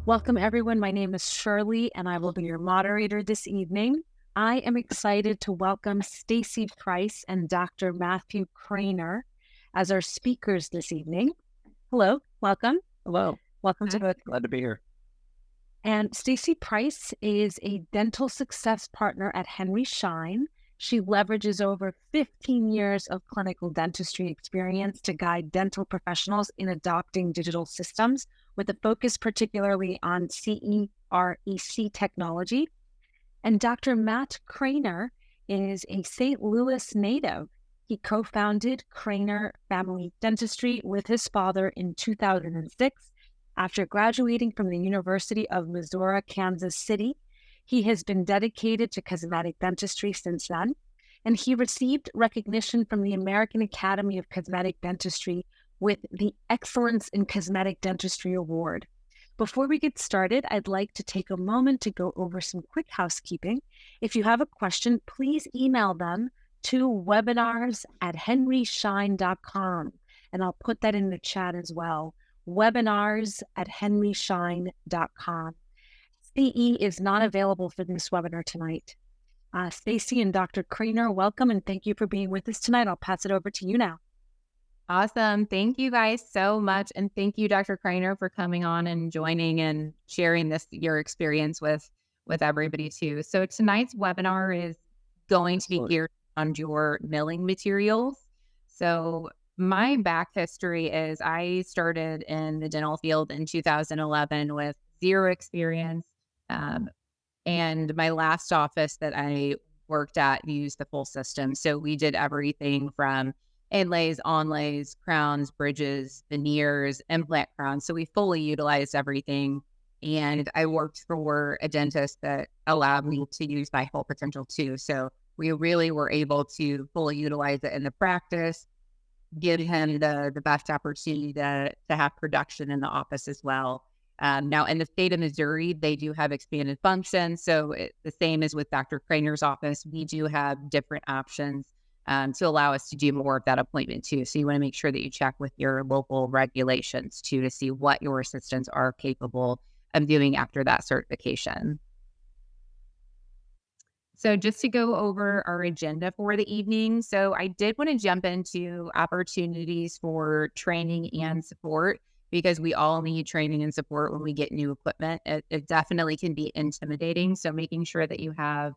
Welcome, everyone. My name is Shirley, and I will be your moderator this evening. I am excited to welcome Stacy Price and Dr. Matthew Kraner as our speakers this evening. Hello, welcome. Hello. Welcome to both. Glad to be here. And Stacy Price is a dental success partner at Henry Schein. She leverages over 15 years of clinical dentistry experience to guide dental professionals in adopting digital systems with a focus particularly on CEREC technology. And Dr. Matt Kraner is a St. Louis native. He co-founded Kraner Family Dentistry with his father in 2006. After graduating from the University of Missouri, Kansas City, he has been dedicated to cosmetic dentistry since then, and he received recognition from the American Academy of Cosmetic Dentistry with the Excellence in Cosmetic Dentistry Award. Before we get started, I'd like to take a moment to go over some quick housekeeping. If you have a question, please email them to webinars@henryschein.com, and I'll put that in the chat as well. Webinars@henryschein.com. CE is not available for this webinar tonight. Stacy and Dr. Kraner, welcome and thank you for being with us tonight. I'll pass it over to you now. Awesome. Thank you guys so much. And thank you, Dr. Kraner, for coming on and joining and sharing your experience with everybody too. So tonight's webinar is going to be geared on your milling materials. So my back history is I started in the dental field in 2011 with zero experience. And my last office that I worked at used the full system. So we did everything from inlays, onlays, crowns, bridges, veneers, implant crowns. So we fully utilized everything. And I worked for a dentist that allowed me to use my full potential too. So we really were able to fully utilize it in the practice, give him the best opportunity to have production in the office as well. Now, in the state of Missouri, they do have expanded functions. So the same as with Dr. Kraner's office, we do have different options to allow us to do more of that appointment too. So you want to make sure that you check with your local regulations too to see what your assistants are capable of doing after that certification. So just to go over our agenda for the evening. So I did want to jump into opportunities for training and support because we all need training and support when we get new equipment. It definitely can be intimidating. So making sure that you have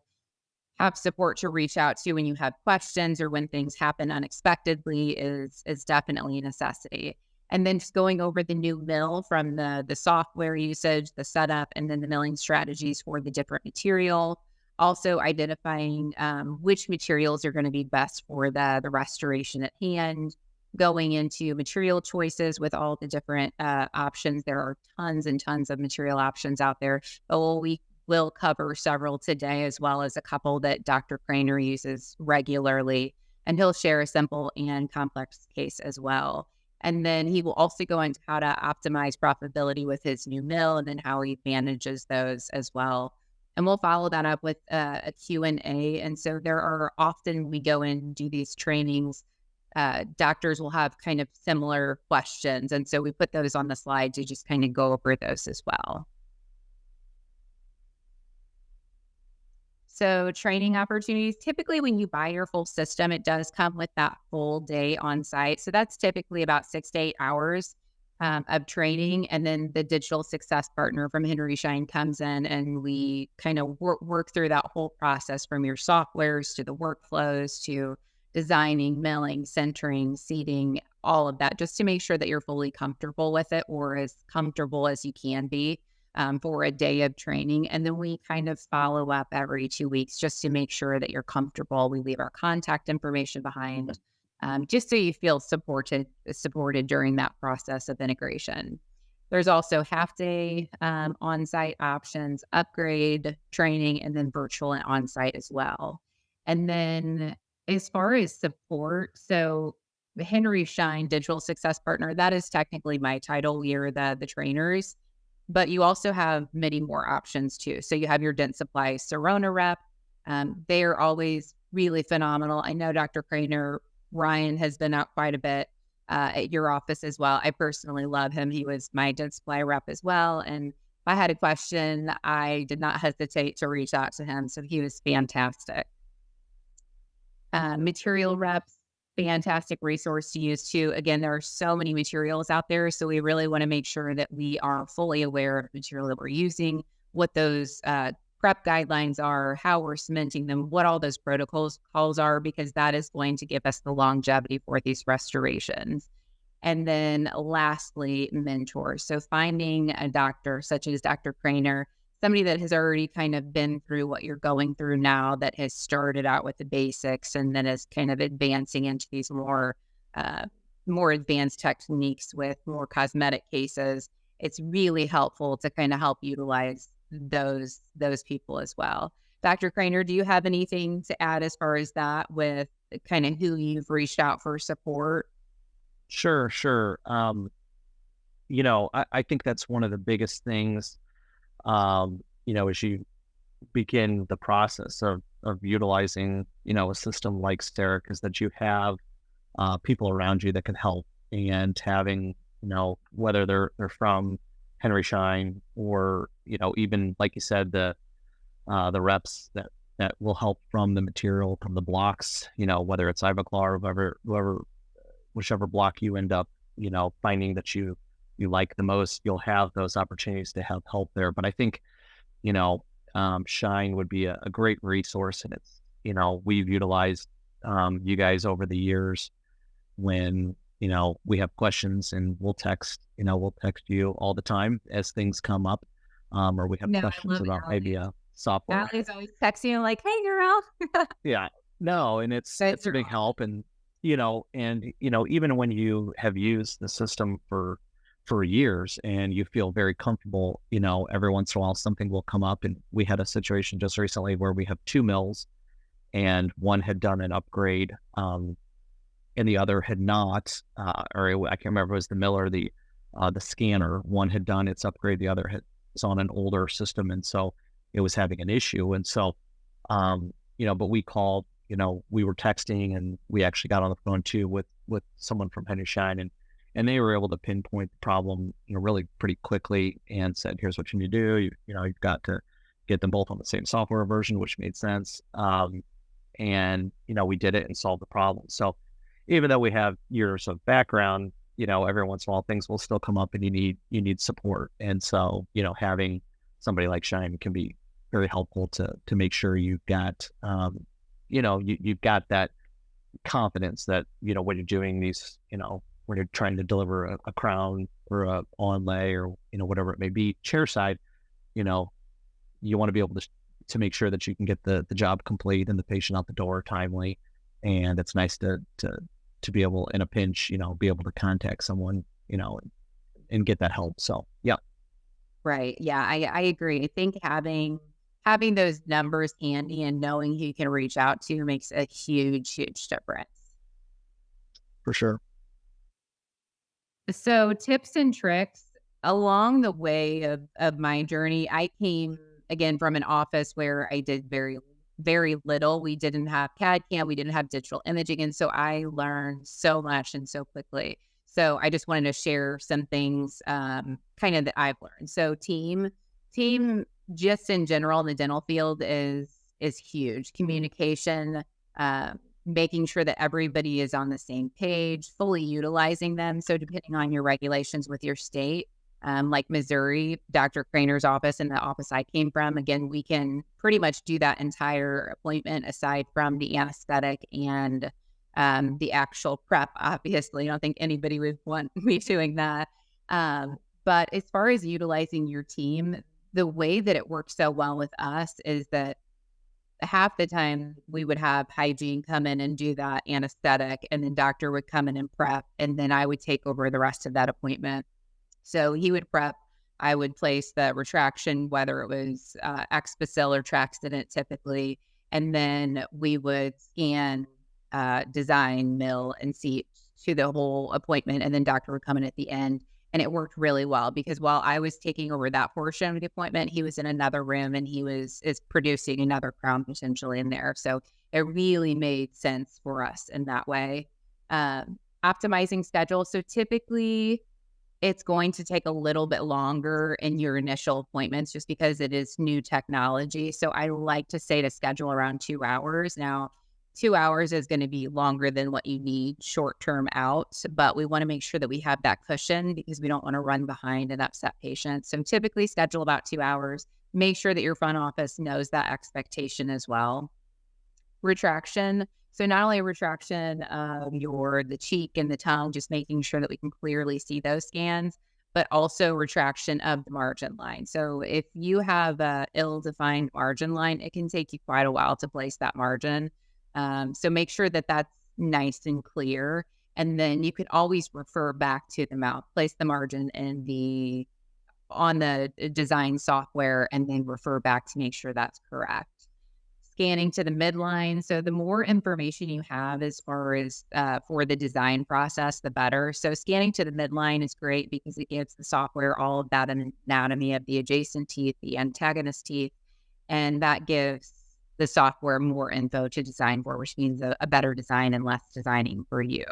support to reach out to when you have questions or when things happen unexpectedly is definitely a necessity. And then just going over the new mill from the software usage, the setup, and then the milling strategies for the different material. Also identifying which materials are going to be best for the restoration at hand, going into material choices with all the different options. There are tons and tons of material options out there, but we will cover several today, as well as a couple that Dr. Kraner uses regularly, and he'll share a simple and complex case as well. And then he will also go into how to optimize profitability with his new mill and then how he manages those as well. And we'll follow that up with a Q&A. And so there are often we go in and do these trainings. Doctors will have kind of similar questions. And so we put those on the slide to just kind of go over those as well. So training opportunities, typically when you buy your full system, it does come with that full day on site. So that's typically about 6 to 8 hours of training. And then the digital success partner from Henry Schein comes in and we kind of work through that whole process from your softwares to the workflows to designing, milling, centering, seating, all of that, just to make sure that you're fully comfortable with it or as comfortable as you can be for a day of training. And then we kind of follow up every 2 weeks just to make sure that you're comfortable. We leave our contact information behind just so you feel supported during that process of integration. There's also half-day on-site options, upgrade, training, and then virtual and on-site as well. And then as far as support, so the Henry Schein Digital Success Partner, that is technically my title. We are the trainers, but you also have many more options too. So you have your Dent Supply Sirona rep. They are always really phenomenal. I know Dr. Kraner, Ryan has been out quite a bit at your office as well. I personally love him. He was my Dent Supply rep as well. And I had a question, I did not hesitate to reach out to him. So he was fantastic. Material reps, fantastic resource to use too. Again, there are so many materials out there. So we really want to make sure that we are fully aware of the material that we're using, what those prep guidelines are, how we're cementing them, what all those protocols are, because that is going to give us the longevity for these restorations. And then lastly, mentors. So finding a doctor such as Dr. Kraner, somebody that has already kind of been through what you're going through now, that has started out with the basics and then is kind of advancing into these more advanced techniques with more cosmetic cases. It's really helpful to kind of help utilize those people as well. Dr. Kraner, do you have anything to add as far as that with kind of who you've reached out for support? Sure. I think that's one of the biggest things, as you begin the process of utilizing, a system like Cerec, is that you have people around you that can help, and having, whether they're from Henry Schein or, even like you said, the reps that will help from the material, from the blocks, whether it's Ivoclar or whichever block you end up, finding that you like the most, you'll have those opportunities to have help there. But I think, Schein would be a great resource, and it's, we've utilized you guys over the years when, we have questions, and we'll text you all the time as things come up, or we have questions about maybe a software. Allie's always texting you like, "Hey, girl." Yeah, no, and it's a big help. And even when you have used the system for years and you feel very comfortable, every once in a while something will come up. And we had a situation just recently where we have two mills, and one had done an upgrade, and the other had not, or I can't remember if it was the mill or the scanner. One had done its upgrade, the other was on an older system, and so it was having an issue. And so, but we called, we were texting, and we actually got on the phone too with someone from Henry Schein, and they were able to pinpoint the problem, really pretty quickly, and said, here's what you need to do. You've got to get them both on the same software version, which made sense. And, we did it and solved the problem. So even though we have years of background, every once in a while things will still come up, and you need support. And so, having somebody like Schein can be very helpful to make sure you've got, you've got that confidence that, when you're doing these, when you're trying to deliver a crown or a onlay or, whatever it may be, chairside, you want to be able to make sure that you can get the job complete and the patient out the door timely. And it's nice to be able, in a pinch, be able to contact someone, and get that help. So, yeah. Right. Yeah, I agree. I think having those numbers handy and knowing who you can reach out to makes a huge difference. For sure. So tips and tricks along the way of my journey. I came again from an office where I did very, very little. We didn't have CAD CAM, we didn't have digital imaging. And so I learned so much and so quickly. So I just wanted to share some things kind of that I've learned. So team just in general in the dental field is huge. Communication, making sure that everybody is on the same page, fully utilizing them. So depending on your regulations with your state, like Missouri, Dr. Kraner's office and the office I came from, again, we can pretty much do that entire appointment aside from the anesthetic and the actual prep. Obviously, I don't think anybody would want me doing that. But as far as utilizing your team, the way that it works so well with us is that half the time we would have hygiene come in and do that anesthetic, and then doctor would come in and prep, and then I would take over the rest of that appointment. So he would prep, I would place the retraction, whether it was X-Bacil or Traxident typically, and then we would scan, design, mill, and seat to the whole appointment, and then doctor would come in at the end. And it worked really well because while I was taking over that portion of the appointment, he was in another room and he is producing another crown potentially in there. So it really made sense for us in that way. Optimizing schedule. So typically it's going to take a little bit longer in your initial appointments just because it is new technology. So I like to say to schedule around 2 hours. Now, 2 hours is going to be longer than what you need short term out, but we want to make sure that we have that cushion because we don't want to run behind and upset patients. So typically schedule about 2 hours. Make sure that your front office knows that expectation as well. Retraction. So not only a retraction of the cheek and the tongue, just making sure that we can clearly see those scans, but also retraction of the margin line. So if you have a ill-defined margin line, it can take you quite a while to place that margin. So make sure that that's nice and clear. And then you can always refer back to the mouth, place the margin on the design software, and then refer back to make sure that's correct. Scanning to the midline. So the more information you have as far as for the design process, the better. So scanning to the midline is great because it gives the software all of that anatomy of the adjacent teeth, the antagonist teeth, and that gives the software more info to design for, which means a better design and less designing for you.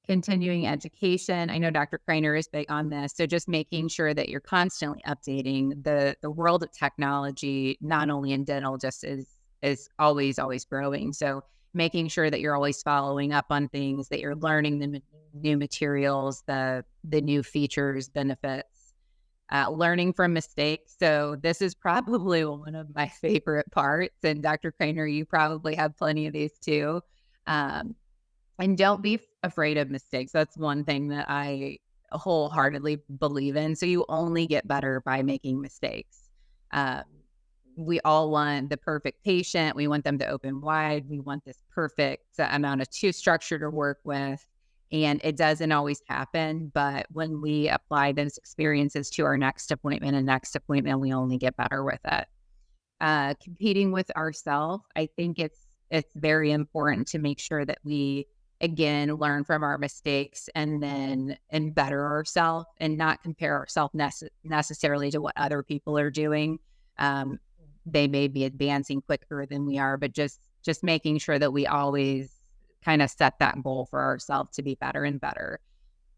Continuing education. I know Dr. Kraner is big on this. So just making sure that you're constantly updating the world of technology, not only in dental, just is always growing. So making sure that you're always following up on things, that you're learning the new materials, the new features, benefits, learning from mistakes. So this is probably one of my favorite parts. And Dr. Kraner, you probably have plenty of these too. And don't be afraid of mistakes. That's one thing that I wholeheartedly believe in. So you only get better by making mistakes. We all want the perfect patient. We want them to open wide. We want this perfect amount of tooth structure to work with. And it doesn't always happen. But when we apply those experiences to our next appointment, we only get better with it. Competing with ourselves, I think it's very important to make sure that we, again, learn from our mistakes and better ourselves and not compare ourselves necessarily to what other people are doing. They may be advancing quicker than we are, but just making sure that we always kind of set that goal for ourselves to be better and better.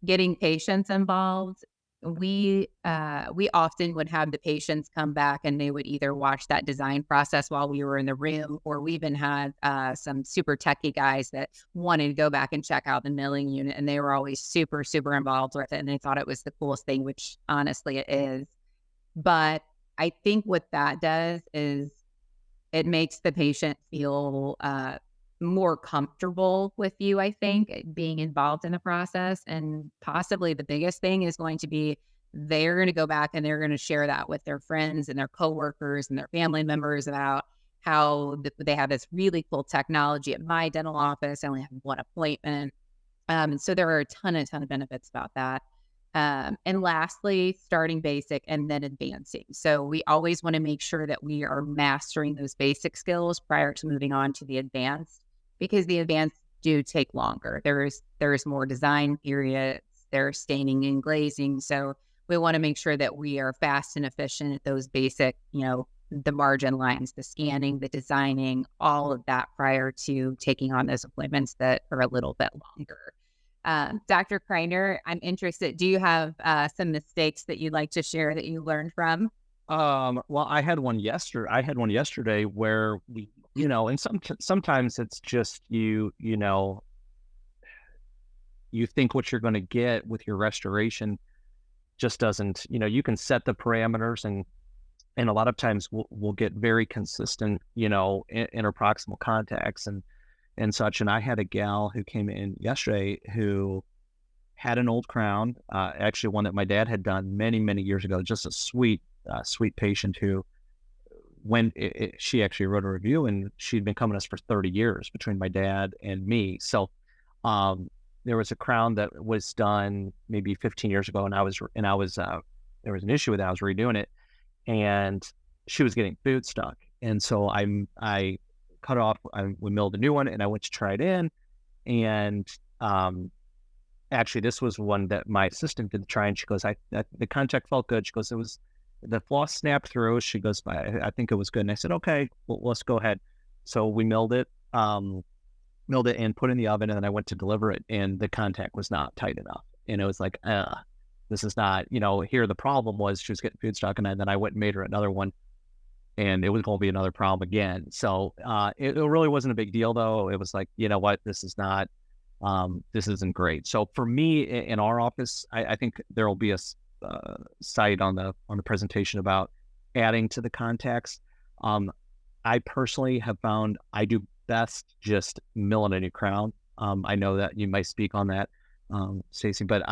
Getting patients involved. We often would have the patients come back and they would either watch that design process while we were in the room, or we even had some super techie guys that wanted to go back and check out the milling unit, and they were always super, super involved with it, and they thought it was the coolest thing, which honestly it is. But I think what that does is it makes the patient feel more comfortable with you, I think, being involved in the process. And possibly the biggest thing is going to be they're going to go back and they're going to share that with their friends and their coworkers and their family members about how they have this really cool technology at my dental office. I only have one appointment. So there are a ton of benefits about that. And lastly, starting basic and then advancing. So we always want to make sure that we are mastering those basic skills prior to moving on to the advanced, because the advanced do take longer. There's more design periods, there's staining and glazing. So we want to make sure that we are fast and efficient at those basic, the margin lines, the scanning, the designing, all of that prior to taking on those appointments that are a little bit longer. Dr. Kraner, I'm interested. Do you have some mistakes that you'd like to share that you learned from? Well, I had one yesterday where we, and sometimes it's just you think what you're going to get with your restoration just doesn't, you can set the parameters and a lot of times we'll get very consistent, interproximal contacts and such. And I had a gal who came in yesterday who had an old crown, actually one that my dad had done many, many years ago, just a sweet patient who, when she actually wrote a review, and she'd been coming to us for 30 years between my dad and me. So there was a crown that was done maybe 15 years ago, and I was there was an issue with that. I was redoing it, and she was getting food stuck. And so I cut off, we milled a new one, and I went to try it in. And actually, this was one that my assistant did try, and she goes, the contact felt good. She goes, the floss snapped through. She goes, I think it was good. And I said, okay, well, let's go ahead. So we milled it and put it in the oven, and then I went to deliver it, and the contact was not tight enough. And it was like, this is not, here the problem was she was getting food stuck, and then I went and made her another one, and it was going to be another problem again. So it really wasn't a big deal, though. It was like, you know what, this isn't great. So for me in our office, I think there will be a site on the presentation about adding to the contacts. I personally have found I do best just milling a new crown. I know that you might speak on that, Stacy, but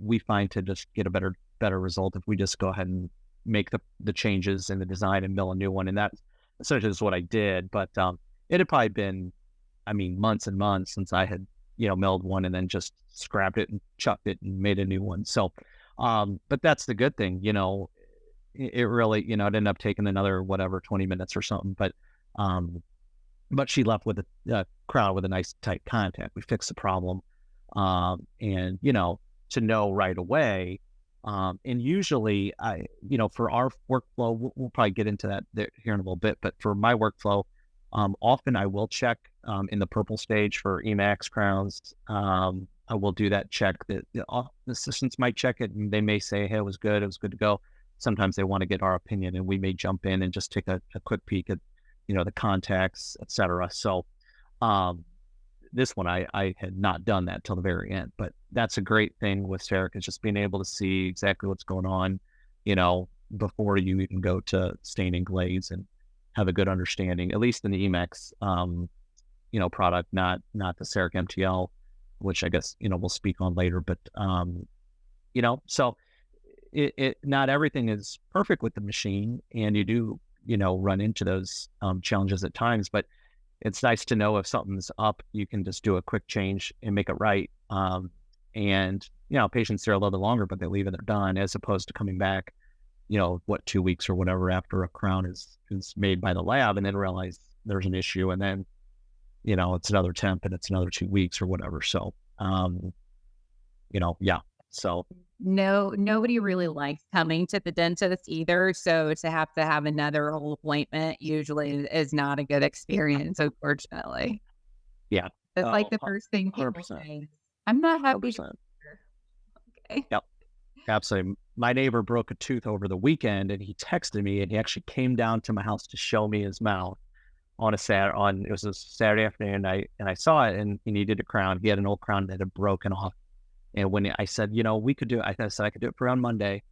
we find to just get a better result if we just go ahead and make the changes in the design and mill a new one. And that essentially is what I did. But it had probably been, months and months since I had, milled one and then just scrapped it and chucked it and made a new one. So, but that's the good thing, it really, it ended up taking another, 20 minutes or something. But she left with a crown with a nice tight contact. We fixed the problem. And, to know right away, and usually for our workflow, we'll probably get into that here in a little bit, but for my workflow, often I will check, in the purple stage for Emax crowns. I will do that check that the assistants might check it and they may say, hey, it was good to go. Sometimes they want to get our opinion and we may jump in and just take a quick peek at, the contacts, et cetera. So, this one, I had not done that till the very end, but that's a great thing with Cerec, is just being able to see exactly what's going on, before you even go to stain and glaze, and have a good understanding, at least in the Emax, product, not the Cerec MTL, which I guess, we'll speak on later, but, so it not everything is perfect with the machine, and you do, run into those, challenges at times, but it's nice to know if something's up, you can just do a quick change and make it right. And, patients there a little bit longer, but they leave and they're done, as opposed to coming back, 2 weeks or whatever after a crown is made by the lab, and then realize there's an issue. And then, it's another temp and it's another 2 weeks or whatever. So, yeah. So no, nobody really likes coming to the dentist either. So to have another whole appointment usually is not a good experience, unfortunately. Yeah. It's like the first thing people 100%. say, I'm not happy. 100%. Okay. Yep. Absolutely. My neighbor broke a tooth over the weekend, and he texted me, and he actually came down to my house to show me his mouth it was a Saturday afternoon. And I saw it, and he needed a crown. He had an old crown that had broken off. And when I said, we could do it, I said I could do it for on Monday.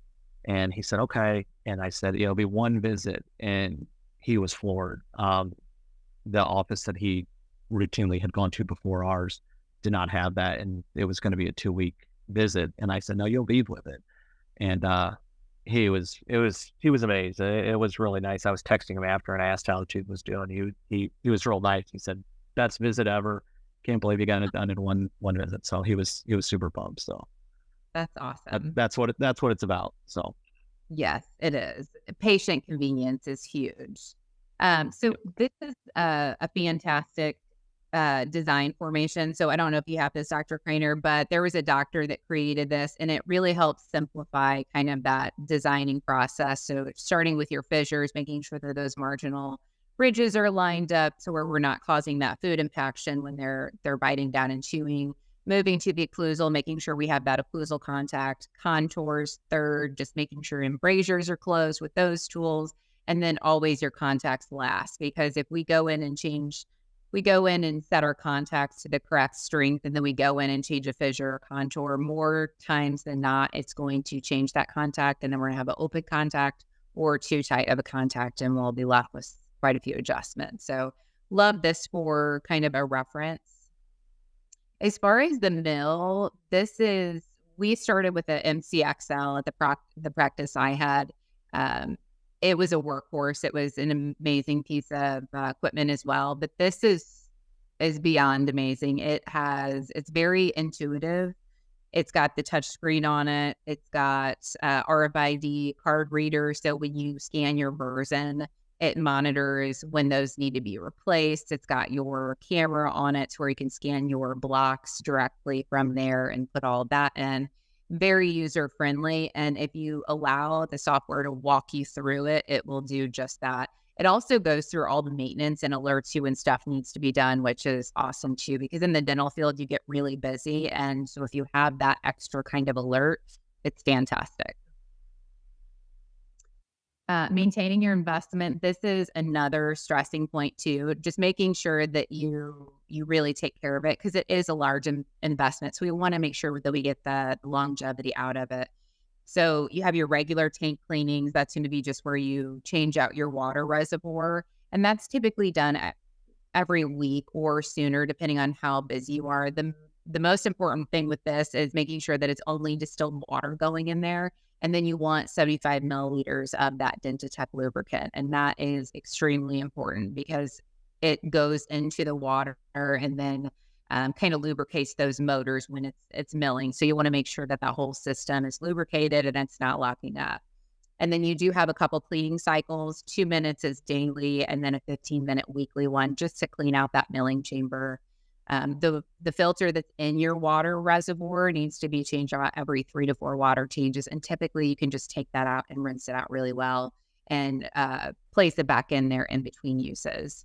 And he said, okay. And I said, it'll be one visit. And he was floored. The office that he routinely had gone to before ours did not have that. And it was going to be a 2-week visit. And I said, no, you'll leave with it. And he was amazed. It was really nice. I was texting him after, and I asked how the tooth was doing. He was real nice. He said, best visit ever. Can't believe he got it done in one visit. So he was super pumped. So that's awesome. That's what it's about. So yes, it is. Patient convenience is huge. So this is a fantastic design formation. So I don't know if you have this, Dr. Kraner, but there was a doctor that created this, and it really helps simplify kind of that designing process. So starting with your fissures, making sure that those marginal ridges are lined up to where we're not causing that food impaction when they're biting down and chewing. Moving to the occlusal, making sure we have that occlusal contact. Contours, third, just making sure embrasures are closed with those tools. And then always your contacts last, because if we go in and set our contacts to the correct strength, and then we go in and change a fissure or contour, more times than not, it's going to change that contact. And then we're going to have an open contact or too tight of a contact, and we'll be left with quite a few adjustments. So love this for kind of a reference. As far as the mill, we started with the MCXL at the practice I had. It was a workhorse. It was an amazing piece of equipment as well. But this is beyond amazing. It's very intuitive. It's got the touch screen on it. It's got RFID card reader. So when you scan your version, it monitors when those need to be replaced. It's got your camera on it to where you can scan your blocks directly from there and put all of that in. Very user-friendly. And if you allow the software to walk you through it, it will do just that. It also goes through all the maintenance and alerts you when stuff needs to be done, which is awesome too, because in the dental field, you get really busy. And so if you have that extra kind of alert, it's fantastic. Maintaining your investment. This is another stressing point too. Just making sure that you really take care of it, because it is a large investment. So we want to make sure that we get the longevity out of it. So you have your regular tank cleanings. That's going to be just where you change out your water reservoir. And that's typically done every week or sooner, depending on how busy you are. The most important thing with this is making sure that it's only distilled water going in there. And then you want 75 milliliters of that Dentitech lubricant. And that is extremely important because it goes into the water and then kind of lubricates those motors when it's milling. So you want to make sure that that whole system is lubricated and it's not locking up. And then you do have a couple cleaning cycles. 2 minutes is daily, and then a 15-minute weekly one just to clean out that milling chamber. The filter that's in your water reservoir needs to be changed out every 3 to 4 water changes. And typically you can just take that out and rinse it out really well and place it back in there in between uses.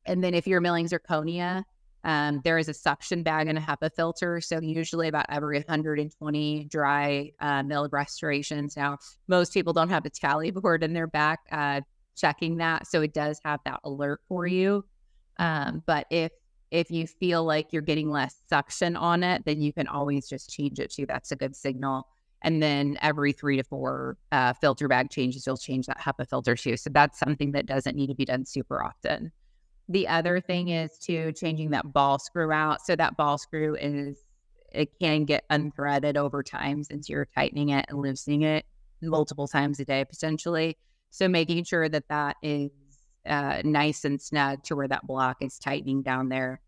And then if you're milling zirconia, there is a suction bag and a HEPA filter. So usually about every 120 dry milled restorations. Now, most people don't have a tally board in their back checking that. So it does have that alert for you. But if you feel like you're getting less suction on it, then you can always just change it too. That's a good signal. And then every 3 to 4 filter bag changes, you'll change that HEPA filter too. So that's something that doesn't need to be done super often. The other thing is changing that ball screw out. So that ball screw it can get unthreaded over time since you're tightening it and loosening it multiple times a day potentially. So making sure that that is nice and snug to where that block is tightening down there.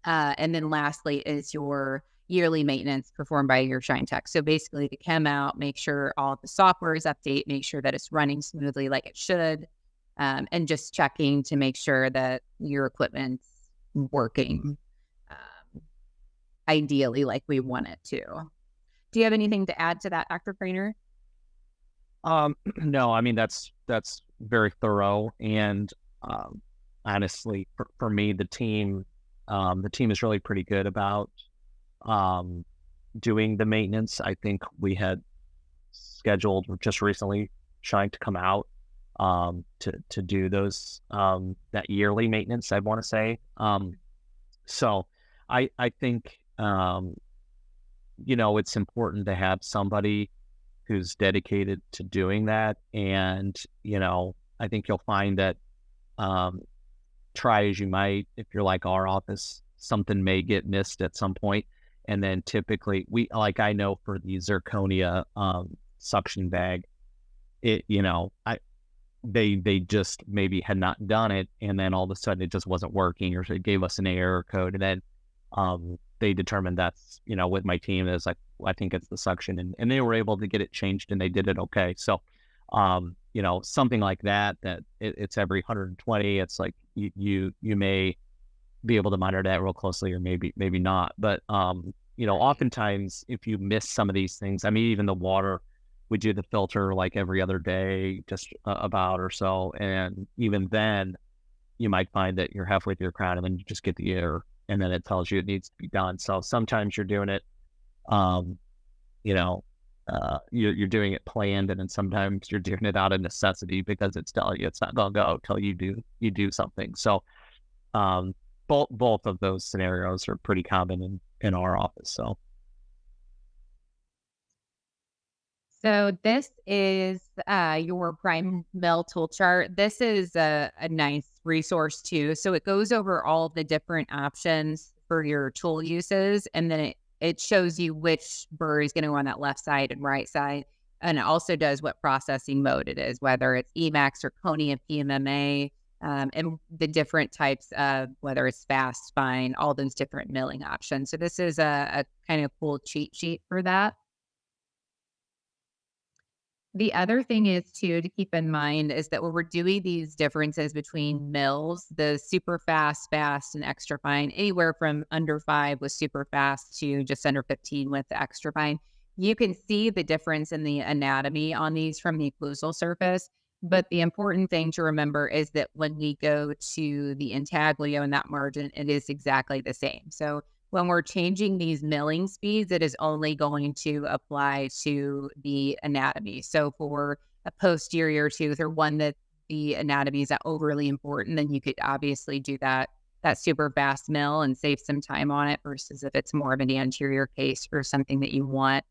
And then lastly is your yearly maintenance performed by your Schein tech. So basically to come out, make sure all of the software is updated, make sure that it's running smoothly like it should, and just checking to make sure that your equipment's working ideally like we want it to. Do you have anything to add to that, Dr. Kraner? No, I mean, that's very thorough. And honestly, for me, the team is really pretty good about doing the maintenance. I think we had scheduled just recently Schein to come out to do those that yearly maintenance, I want to say. So I think it's important to have somebody who's dedicated to doing that. And I think you'll find that try as you might, if you're like our office, something may get missed at some point. And then typically I know for the Zirconia suction bag, they just maybe had not done it, and then all of a sudden it just wasn't working, or it gave us an error code, and then they determined that's with my team, it's like, I think it's the suction, and they were able to get it changed, and they did it okay. So something like that it's every 120. It's like you may be able to monitor that real closely, or maybe not. But oftentimes if you miss some of these things, I mean, even the water, we do the filter like every other day, just about or so, and even then you might find that you're halfway through your crown and then you just get the error, and then it tells you it needs to be done. So sometimes you're doing it you're doing it planned, and then sometimes you're doing it out of necessity because it's telling you it's not gonna go till you do something. So both of those scenarios are pretty common in our office. So this is your Primemill tool chart. This is a nice resource too. So it goes over all the different options for your tool uses, and then it shows you which burr is going to go on that left side and right side. And it also does what processing mode it is, whether it's Emax, Zirconia, PMMA, and the different types of, whether it's fast, fine, all those different milling options. So this is a kind of cool cheat sheet for that. The other thing is too, to keep in mind, is that when we're doing these differences between mills, the super fast, and extra fine, anywhere from under 5 with super fast to just under 15 with the extra fine, you can see the difference in the anatomy on these from the occlusal surface. But the important thing to remember is that when we go to the intaglio and that margin, it is exactly the same. So when we're changing these milling speeds, it is only going to apply to the anatomy. So for a posterior tooth or one that the anatomy is not overly important, then you could obviously do that super fast mill and save some time on it, versus if it's more of an anterior case or something that you want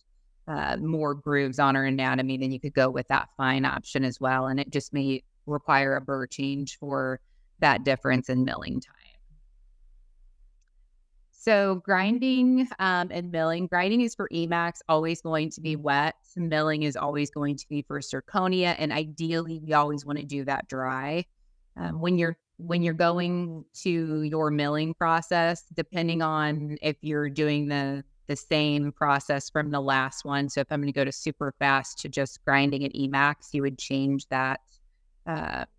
more grooves on our anatomy, then you could go with that fine option as well. And it just may require a burr change for that difference in milling time. So grinding and milling. Grinding is for Emax, always going to be wet. Milling is always going to be for Zirconia, and ideally, we always want to do that dry. When you're going to your milling process, depending on if you're doing the same process from the last one. So if I'm going to go to super fast to just grinding at Emax, you would change that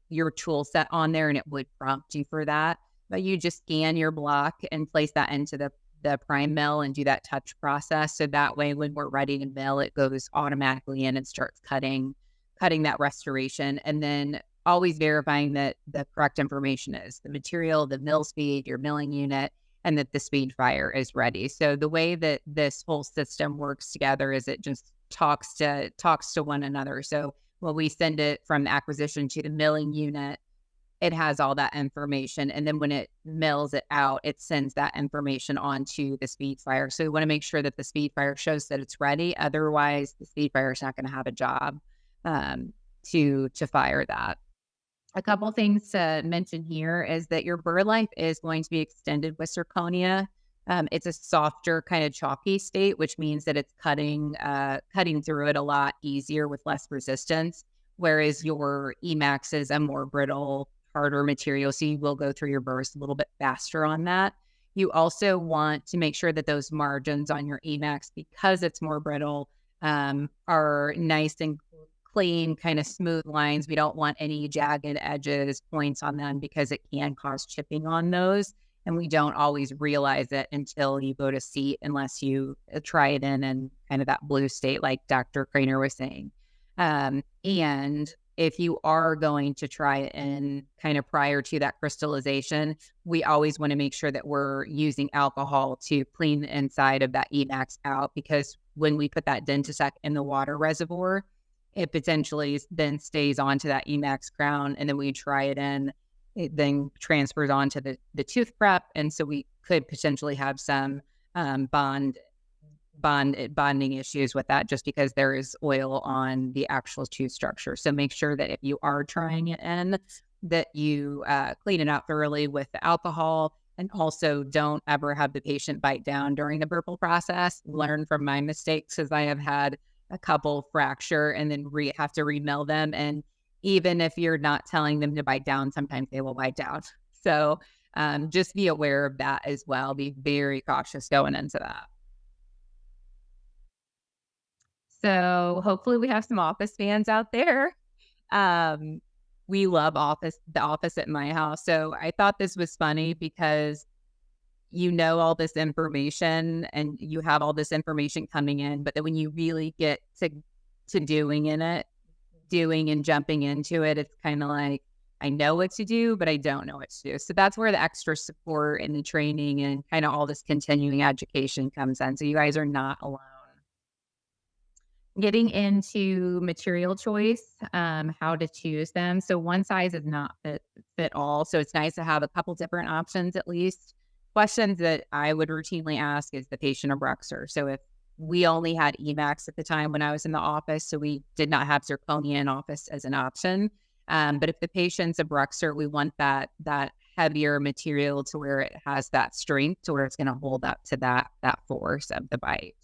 your tool set on there, and it would prompt you for that. But you just scan your block and place that into the Primemill and do that touch process. So that way, when we're ready to mill, it goes automatically in and starts cutting that restoration. And then always verifying that the correct information is the material, the mill speed, your milling unit, and that the speed fire is ready. So the way that this whole system works together is it just talks to one another. So when we send it from the acquisition to the milling unit, it has all that information. And then when it mills it out, it sends that information onto the speed fire. So we want to make sure that the speed fire shows that it's ready. Otherwise, the speed fire is not going to have a job to fire that. A couple things to mention here is that your burr life is going to be extended with Zirconia. It's a softer kind of chalky state, which means that it's cutting through it a lot easier with less resistance. Whereas your Emax is a more brittle, harder material, so you will go through your burrs a little bit faster on that. You also want to make sure that those margins on your Emax, because it's more brittle, are nice and clean, kind of smooth lines. We don't want any jagged edges, points on them, because it can cause chipping on those. And we don't always realize it until you go to seat, unless you try it in kind of that blue state, like Dr. Kraner was saying. And if you are going to try it in kind of prior to that crystallization, we always want to make sure that we're using alcohol to clean the inside of that Emax out, because when we put that Dentisec in the water reservoir, it potentially then stays onto that Emax crown, and then we try it in, it then transfers onto the tooth prep. And so we could potentially have some bonding issues with that, just because there is oil on the actual tooth structure. So make sure that if you are trying it in, that you clean it out thoroughly with the alcohol, and also don't ever have the patient bite down during the burple process. Learn from my mistakes, because I have had a couple fracture and then have to remill them. And even if you're not telling them to bite down, sometimes they will bite down. So just be aware of that as well. Be very cautious going into that. So hopefully we have some office fans out there. We love the office at my house. So I thought this was funny, because you know all this information and you have all this information coming in, but then when you really get to doing and jumping into it, it's kind of like, I know what to do, but I don't know what to do. So that's where the extra support and the training and kind of all this continuing education comes in. So you guys are not alone. Getting into material choice, how to choose them. So one size is not fit all. So it's nice to have a couple different options at least. Questions that I would routinely ask is the patient a bruxer. So if we only had Emax at the time when I was in the office, so we did not have Zirconia in office as an option. But if the patient's a bruxer, we want that heavier material to where it has that strength, to where it's going to hold up to that force of the bite.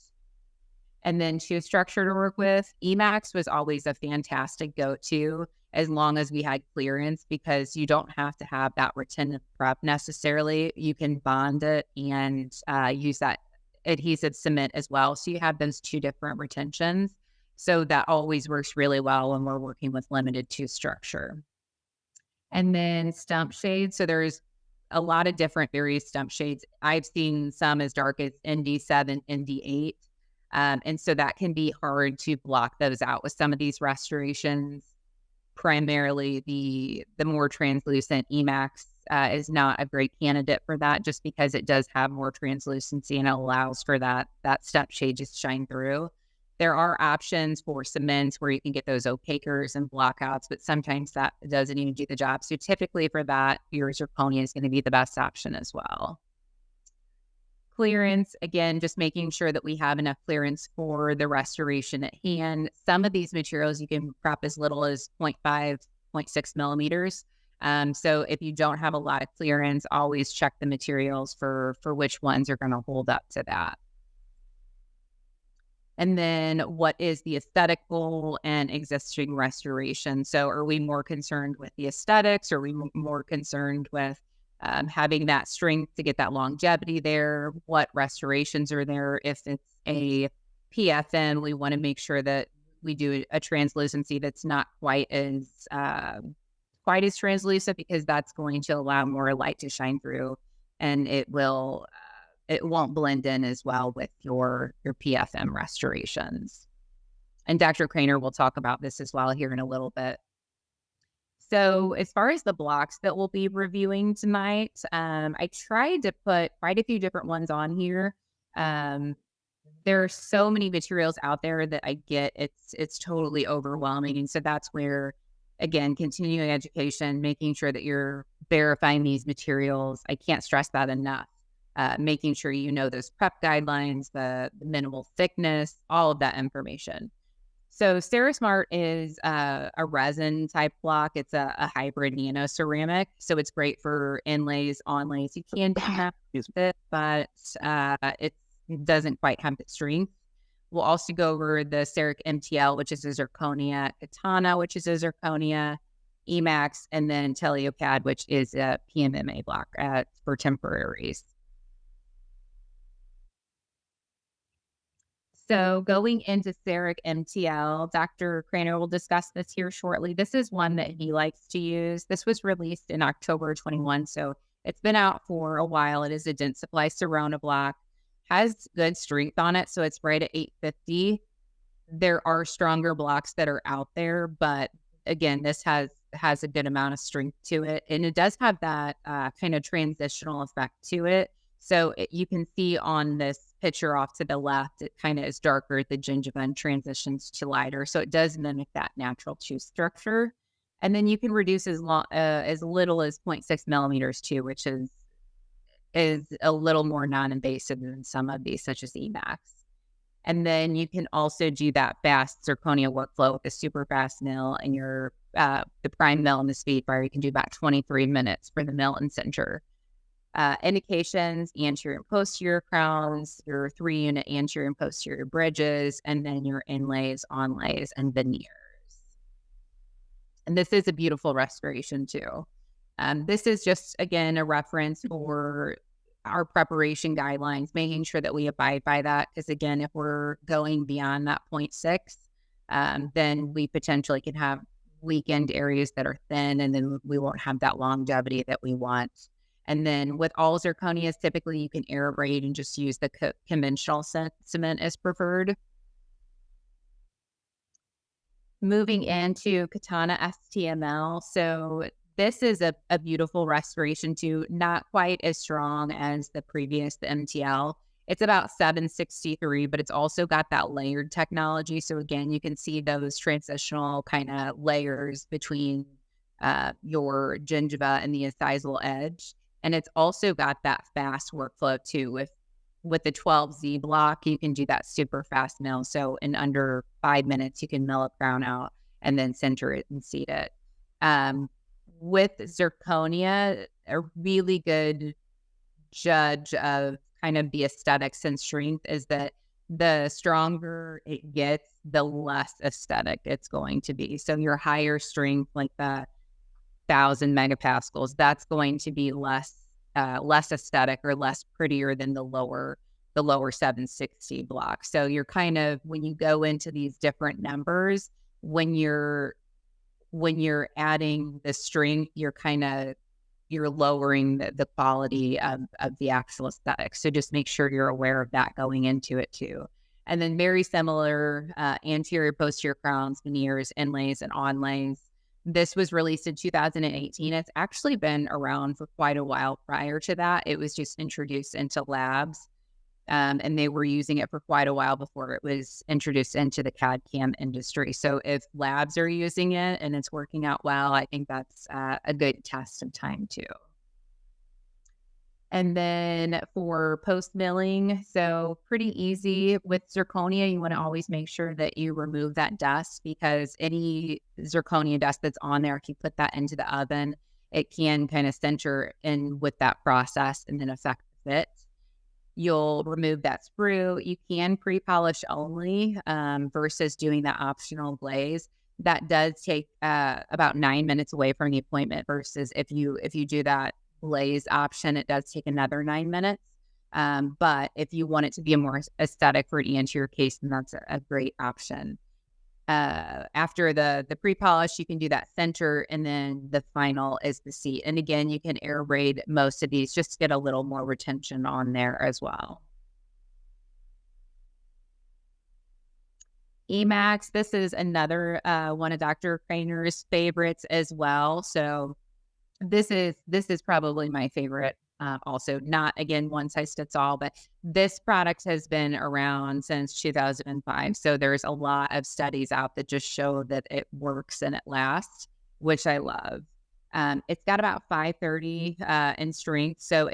And then tooth structure to work with. Emax was always a fantastic go-to, as long as we had clearance, because you don't have to have that retentive prep necessarily. You can bond it and use that adhesive cement as well. So you have those two different retentions. So that always works really well when we're working with limited tooth structure. And then stump shades. So there's a lot of different various stump shades. I've seen some as dark as ND7, ND8. And so that can be hard to block those out with some of these restorations. Primarily the more translucent Emax is not a great candidate for that, just because it does have more translucency and it allows for that step shade just to shine through. There are options for cements where you can get those opaquers and blockouts, but sometimes that doesn't even do the job. So typically for that, your zirconia is going to be the best option as well. Clearance, again, just making sure that we have enough clearance for the restoration at hand. Some of these materials you can prep as little as 0.5, 0.6 millimeters. So if you don't have a lot of clearance, always check the materials for which ones are going to hold up to that. And then what is the aesthetic goal and existing restoration? So are we more concerned with the aesthetics? Or are we more concerned with having that strength to get that longevity there? What restorations are there? If it's a PFM, we want to make sure that we do a translucency that's not quite as translucent, because that's going to allow more light to shine through, and it won't blend in as well with your PFM restorations. And Dr. Kraner will talk about this as well here in a little bit. So as far as the blocks that we'll be reviewing tonight, I tried to put quite a few different ones on here. There are so many materials out there that I get it's totally overwhelming. And so that's where, again, continuing education, making sure that you're verifying these materials. I can't stress that enough. Making sure you know those prep guidelines, the minimal thickness, all of that information. So Cerasmart is a resin type block. It's a hybrid nano ceramic. So it's great for inlays, onlays. You can have it, but it doesn't quite have the strength. We'll also go over the Cerec MTL, which is a zirconia, Katana, which is a zirconia, Emax, and then Telio Cad, which is a PMMA block for temporaries. So going into Cerec MTL, Dr. Kraner will discuss this here shortly. This is one that he likes to use. This was released in October 21, so it's been out for a while. It is a Dentsply Sirona block, has good strength on it, so it's right at 850. There are stronger blocks that are out there, but again, this has a good amount of strength to it, and it does have that kind of transitional effect to it. So you can see on this picture off to the left, it kind of is darker at the gingiva and transitions to lighter. So it does mimic that natural tooth structure. And then you can reduce as little as 0.6 millimeters too, which is a little more non-invasive than some of these, such as Emax. And then you can also do that fast zirconia workflow with the super fast mill and your the Primemill and the speed bar. You can do about 23 minutes for the mill and center. Indications, anterior and posterior crowns, your 3-unit anterior and posterior bridges, and then your inlays, onlays, and veneers. And this is a beautiful restoration too. This is just, again, a reference for our preparation guidelines, making sure that we abide by that. Because again, if we're going beyond that 0.6, then we potentially can have weakened areas that are thin, and then we won't have that longevity that we want. And then with all zirconias, typically you can aerate and just use the conventional cement as preferred. Moving into Katana STML. So this is a beautiful restoration too, not quite as strong as the previous, the MTL. It's about 763, but it's also got that layered technology. So again, you can see those transitional kind of layers between your gingiva and the incisal edge. And it's also got that fast workflow too. With the 12Z block, you can do that super fast mill. So in under 5 minutes, you can mill a crown out and then center it and seat it. With zirconia, a really good judge of kind of the aesthetics and strength is that the stronger it gets, the less aesthetic it's going to be. So your higher strength, like the 1,000 megapascals, that's going to be less aesthetic or less prettier than the lower 760 block. So you're kind of, when you go into these different numbers, when you're adding the strength, you're lowering the quality of the actual aesthetic. So just make sure you're aware of that going into it too. And then very similar anterior, posterior crowns, veneers, inlays, and onlays. This was released in 2018. It's actually been around for quite a while prior to that. It was just introduced into labs, and they were using it for quite a while before it was introduced into the CAD/CAM industry. So if labs are using it and it's working out well, I think that's a good test of time too. And then for post milling, so pretty easy with zirconia. You want to always make sure that you remove that dust, because any zirconia dust that's on there, if you put that into the oven, it can kind of center in with that process and then affect the fit. You'll remove that sprue. You can pre-polish only versus doing the optional glaze. That does take about 9 minutes away from the appointment, versus if you do that glaze option, it does take another 9 minutes. But if you want it to be a more aesthetic for an anterior case, then that's a great option. After the pre-polish, you can do that center, and then the final is the seat. And again, you can air braid most of these just to get a little more retention on there as well. Emax, this is another one of Dr. Kraner's favorites as well. So this is probably my favorite. Also, not again one size fits all, but this product has been around since 2005. So there's a lot of studies out that just show that it works and it lasts, which I love. It's got about 530 in strength, so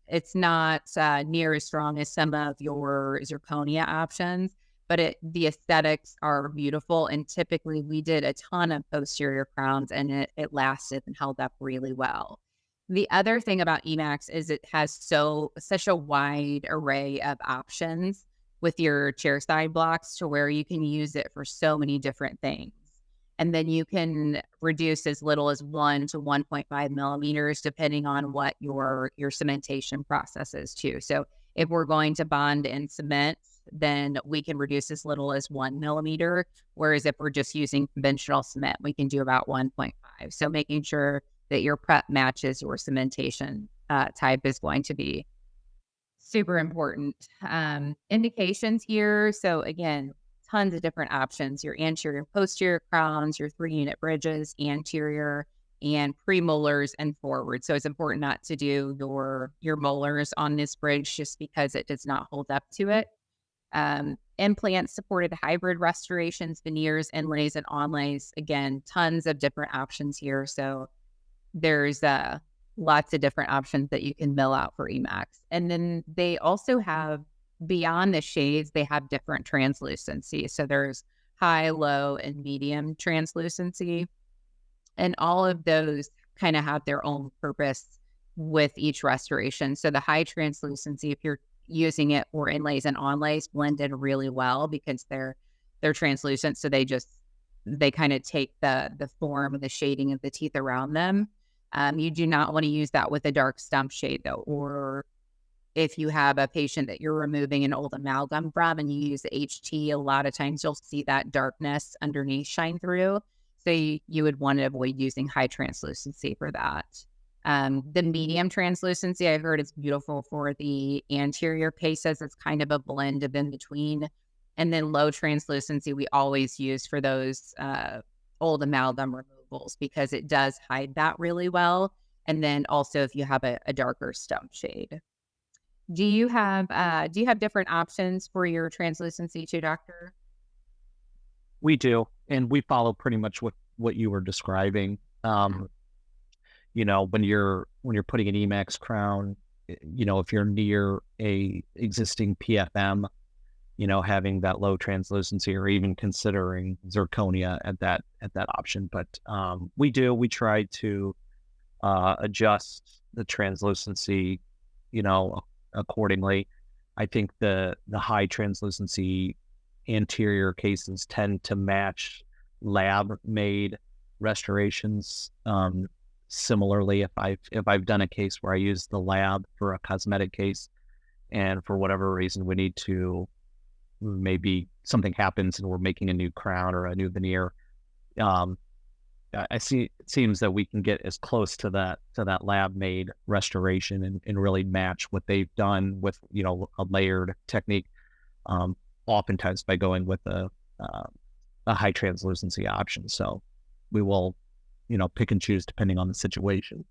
it's not near as strong as some of your zirconia options, but the aesthetics are beautiful. And typically we did a ton of posterior crowns, and it lasted and held up really well. The other thing about Emax is it has such a wide array of options with your chair side blocks, to where you can use it for so many different things. And then you can reduce as little as 1 to 1.5 millimeters, depending on what your cementation process is too. So if we're going to bond in cement, then we can reduce as little as 1 millimeter. Whereas if we're just using conventional cement, we can do about 1.5. So making sure that your prep matches your cementation type is going to be super important. Indications here. So again, tons of different options: your anterior and posterior crowns, your 3-unit bridges, anterior, and premolars and forward. So it's important not to do your molars on this bridge, just because it does not hold up to it. Implant supported hybrid restorations, veneers, inlays, and onlays. Again, tons of different options here. So there's lots of different options that you can mill out for Emax. And then they also have, beyond the shades, they have different translucency. So there's high, low, and medium translucency. And all of those kind of have their own purpose with each restoration. So the high translucency, if you're using it for inlays and onlays, blend in really well because they're translucent. So they kind of take the form and the shading of the teeth around them. You do not want to use that with a dark stump shade though, or if you have a patient that you're removing an old amalgam from and you use the HT, a lot of times you'll see that darkness underneath shine through. So you would want to avoid using high translucency for that. The medium translucency, I heard, is beautiful for the anterior cases. It's kind of a blend of in between. And then low translucency, we always use for those old amalgam removals, because it does hide that really well. And then also if you have a darker stump shade. Do you have different options for your translucency too, Doctor? We do, and we follow pretty much what you were describing. You know, when you're putting an Emax crown, you know, if you're near a existing PFM, you know, having that low translucency, or even considering zirconia at that option. But we try to adjust the translucency, you know, accordingly. I think the high translucency anterior cases tend to match lab made restorations. Similarly, if I've done a case where I use the lab for a cosmetic case, and for whatever reason we need to, maybe something happens and we're making a new crown or a new veneer, I see it seems that we can get as close to that lab made restoration and really match what they've done with, you know, a layered technique, oftentimes by going with a high translucency option. So we will, pick and choose depending on the situation.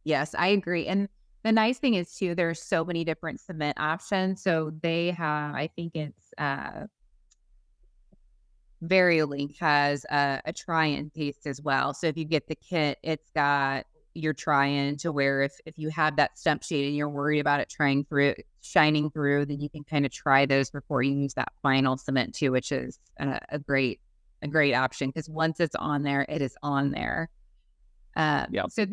Yes, I agree. And the nice thing is too, there's so many different cement options. So they have, I think it's Verilink has a try-in paste as well. So if you get the kit, it's got your try-in to where if you have that stump sheet and you're worried about it shining through, then you can kind of try those before you use that final cement too, which is a great option, because once it's on there, it is on there. So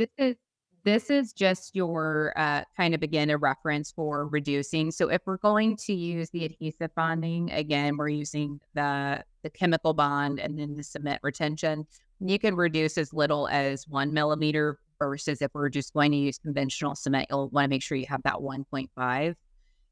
this is just your kind of, again, a reference for reducing. So if we're going to use the adhesive bonding, again, we're using the chemical bond and then the cement retention. You can reduce as little as 1 millimeter versus if we're just going to use conventional cement, you'll want to make sure you have that 1.5.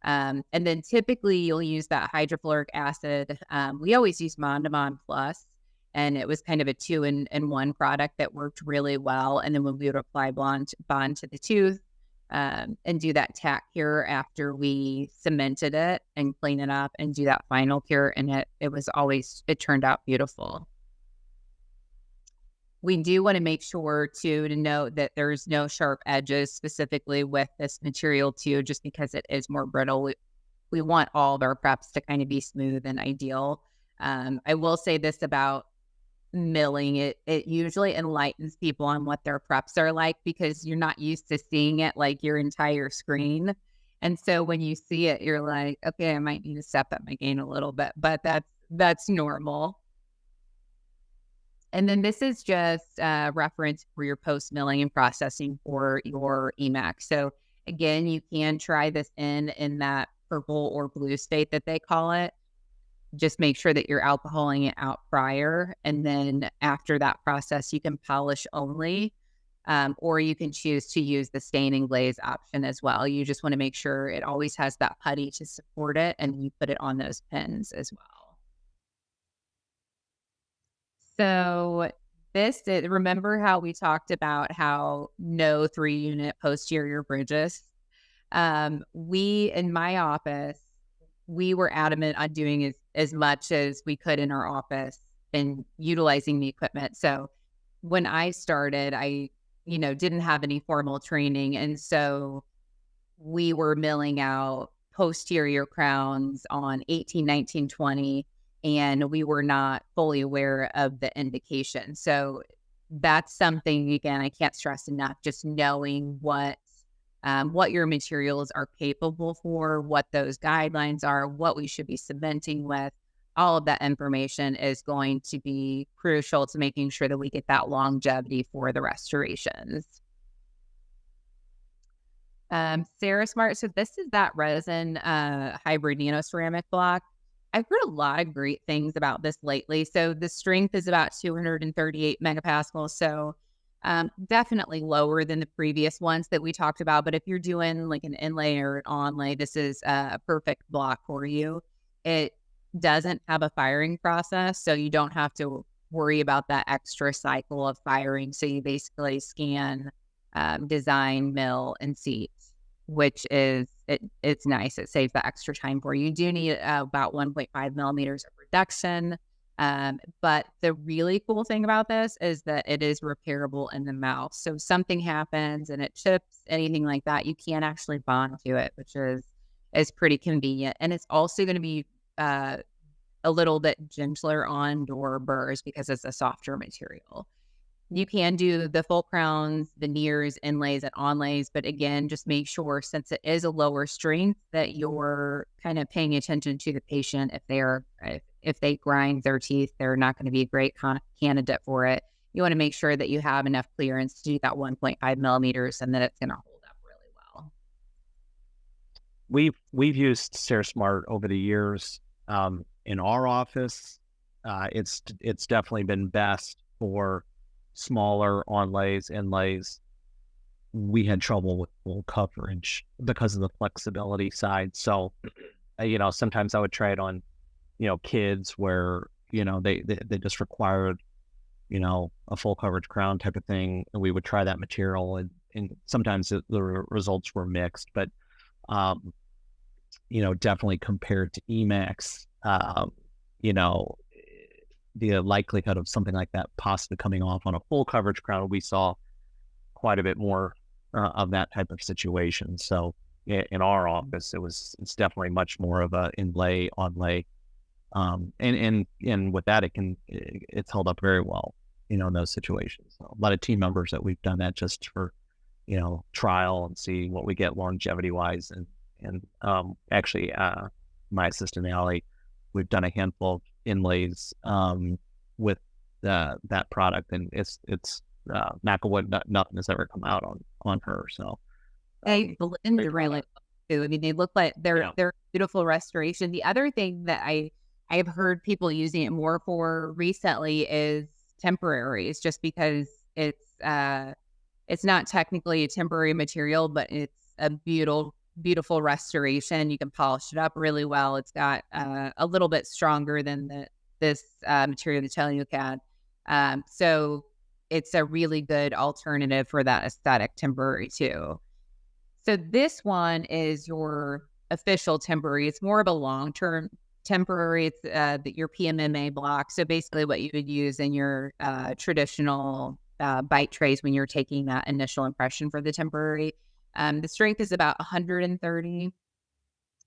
And then typically you'll use that hydrofluoric acid. We always use Mondamon Plus. And it was kind of a 2-in-1 product that worked really well. And then when we would apply bond to the tooth and do that tack cure after we cemented it and clean it up and do that final cure, and it turned out beautiful. We do want to make sure to note that there's no sharp edges specifically with this material too, just because it is more brittle. We want all of our preps to kind of be smooth and ideal. I will say this about milling, it usually enlightens people on what their preps are like, because you're not used to seeing it like your entire screen. And so when you see it, you're like, okay, I might need to step up my game a little bit, but that's normal. And then this is just a reference for your post milling and processing for your Emax. So again, you can try this in that purple or blue state that they call it. Just make sure that you're alcoholing it out prior. And then after that process, you can polish only, or you can choose to use the stain and glaze option as well. You just want to make sure it always has that putty to support it, and you put it on those pins as well. So remember how we talked about how no 3-unit posterior bridges? In my office, we were adamant on doing as much as we could in our office and utilizing the equipment. So when I started, I, didn't have any formal training. And so we were milling out posterior crowns on 18, 19, 20, and we were not fully aware of the indication. So that's something, again, I can't stress enough, just knowing what your materials are capable for, what those guidelines are, what we should be cementing with. All of that information is going to be crucial to making sure that we get that longevity for the restorations. Cerasmart, so this is that resin hybrid nanoceramic block. I've heard a lot of great things about this lately. So the strength is about 238 megapascals. So definitely lower than the previous ones that we talked about. But if you're doing like an inlay or an onlay, this is a perfect block for you. It doesn't have a firing process, so you don't have to worry about that extra cycle of firing. So you basically scan, design, mill, and seat, which is, it's nice. It saves that extra time for you. You do need about 1.5 millimeters of reduction. But the really cool thing about this is that it is repairable in the mouth. So if something happens and it chips, anything like that, you can actually bond to it, which is pretty convenient. And it's also going to be a little bit gentler on door burrs because it's a softer material. You can do the full crowns, veneers, inlays, and onlays, but again, just make sure, since it is a lower strength, that you're kind of paying attention to the patient. If they grind their teeth, they're not going to be a great candidate for it. You want to make sure that you have enough clearance to do that 1.5 millimeters and that it's going to hold up really well. We've used Cerasmart over the years in our office. It's definitely been best for smaller onlays, inlays. We had trouble with full coverage because of the flexibility side. So, sometimes I would try it on, kids where, they just required, a full coverage crown type of thing. And we would try that material, and sometimes the results were mixed, but, definitely compared to Emax, the likelihood of something like that possibly coming off on a full coverage crown, we saw quite a bit more of that type of situation. So in our office, it's definitely much more of a inlay onlay, and with that, it's held up very well, in those situations. So a lot of team members that we've done that just for, trial and see what we get longevity wise, and actually, my assistant Allie, we've done a handful of inlays with that product, and it's knock on wood, nothing has ever come out on her. So they blend really well too. I mean, they look like they're beautiful restoration. The other thing that I've heard people using it more for recently is temporaries, just because it's not technically a temporary material, but it's a beautiful restoration. You can polish it up really well. It's got a little bit stronger than this material, the Telio Cad. So it's a really good alternative for that aesthetic temporary too. So this one is your official temporary. It's more of a long-term temporary. It's your PMMA block. So basically what you would use in your traditional bite trays when you're taking that initial impression for the temporary. The strength is about 130.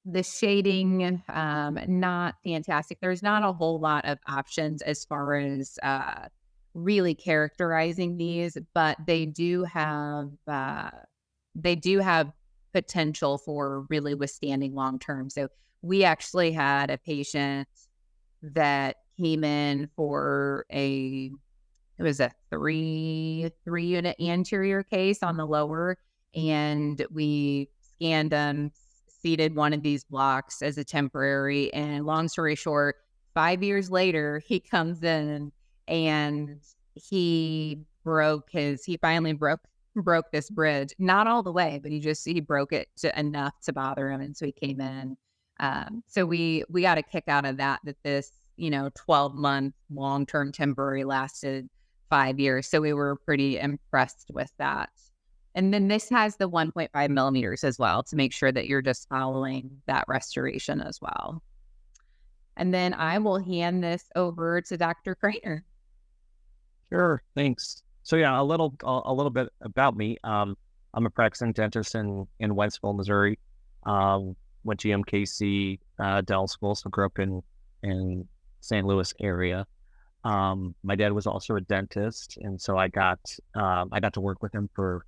The shading, not fantastic. There's not a whole lot of options as far as really characterizing these, but they do have potential for really withstanding long term. So we actually had a patient that came in for it was a three unit anterior case on the lower, and we scanned them, seated one of these blocks as a temporary, and long story short, 5 years later, he comes in and he finally broke this bridge, not all the way, but he broke it enough to bother him. And so he came in. So we got a kick out of that this, 12-month long-term temporary lasted 5 years. So we were pretty impressed with that. And then this has the 1.5 millimeters as well to make sure that you're just following that restoration as well. And then I will hand this over to Dr. Kraner. Sure, thanks. So yeah, a little bit about me. I'm a practicing dentist in Wentzville, Missouri. Went to MKC dental school, so grew up in St. Louis area. My dad was also a dentist, and so I got to work with him for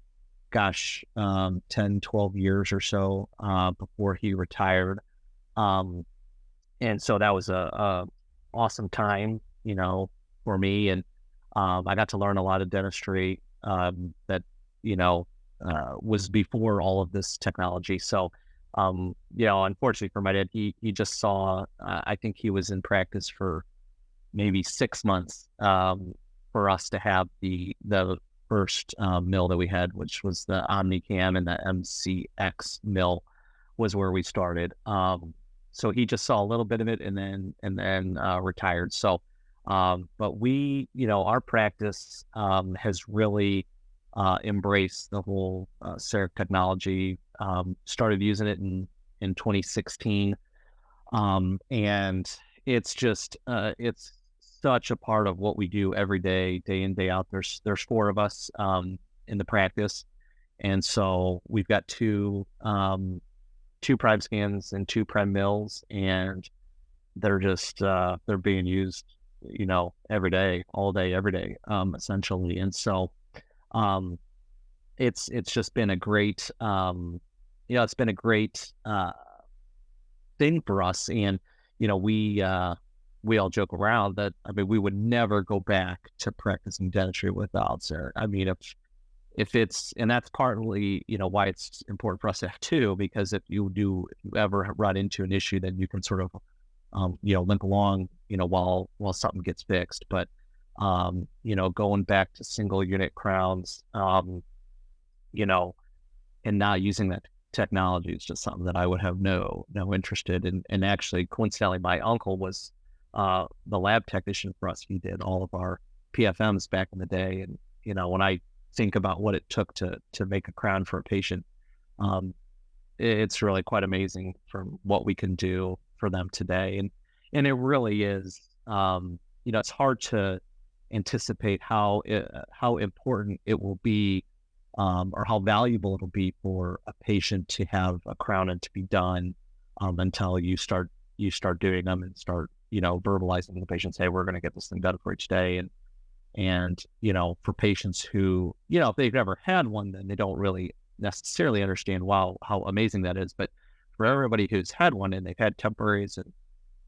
10, 12 years or so before he retired. And so that was a awesome time, for me. And I got to learn a lot of dentistry that, was before all of this technology. So, unfortunately for my dad, he just saw, I think he was in practice for maybe 6 months for us to have the first mill that we had, which was the Omnicam, and the MCX mill was where we started. So he just saw a little bit of it and then retired. So, but we, our practice has really embraced the whole Cerec technology. Started using it in 2016, and it's just it's such a part of what we do every day, day in, day out. There's 4 of us in the practice, and so we've got two prime scans and 2 Primemills, and they're just they're being used, every day, all day, every day, essentially. And so it's just been a great it's been a great thing for us. And we all joke around that, we would never go back to practicing dentistry without Cerec. If it's, and that's partly, why it's important for us to have 2, because if you ever run into an issue, then you can sort of, limp along, while something gets fixed. But, going back to single unit crowns, and not using that technology is just something that I would have no interest in. And actually, coincidentally, my uncle was the lab technician for us. He did all of our PFMs back in the day. And, when I think about what it took to make a crown for a patient, it's really quite amazing from what we can do for them today. And it really is, it's hard to anticipate how important it will be, or how valuable it'll be for a patient to have a crown and to be done, until you start doing them and start, verbalizing to the patients, hey, we're going to get this thing done for each day. And, for patients who, if they've never had one, then they don't really necessarily understand, wow, how amazing that is. But for everybody who's had one and they've had temporaries and,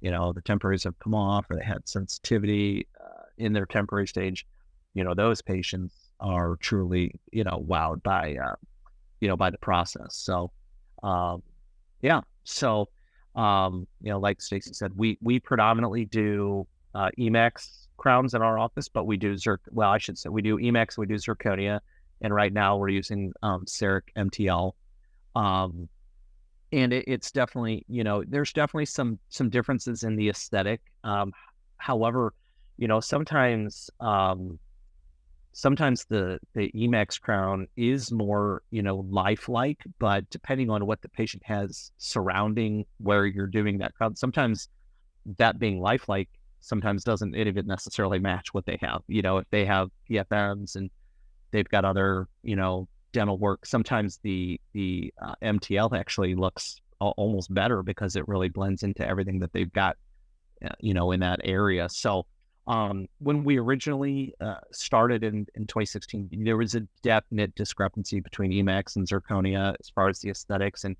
the temporaries have come off, or they had sensitivity in their temporary stage, those patients are truly, wowed by, by the process. So, yeah. So, like Stacy said, we predominantly do Emax crowns in our office, but we do we do Emax, we do Zirconia, and right now we're using Cerec MTL. And it's definitely, there's definitely some differences in the aesthetic. However, sometimes the Emax crown is more, lifelike, but depending on what the patient has surrounding where you're doing that crown, sometimes that being lifelike sometimes doesn't even necessarily match what they have. If they have PFMs and they've got other, dental work, sometimes the MTL actually looks almost better because it really blends into everything that they've got, in that area. So when we originally started in 2016, there was a definite discrepancy between Emax and Zirconia as far as the aesthetics. And,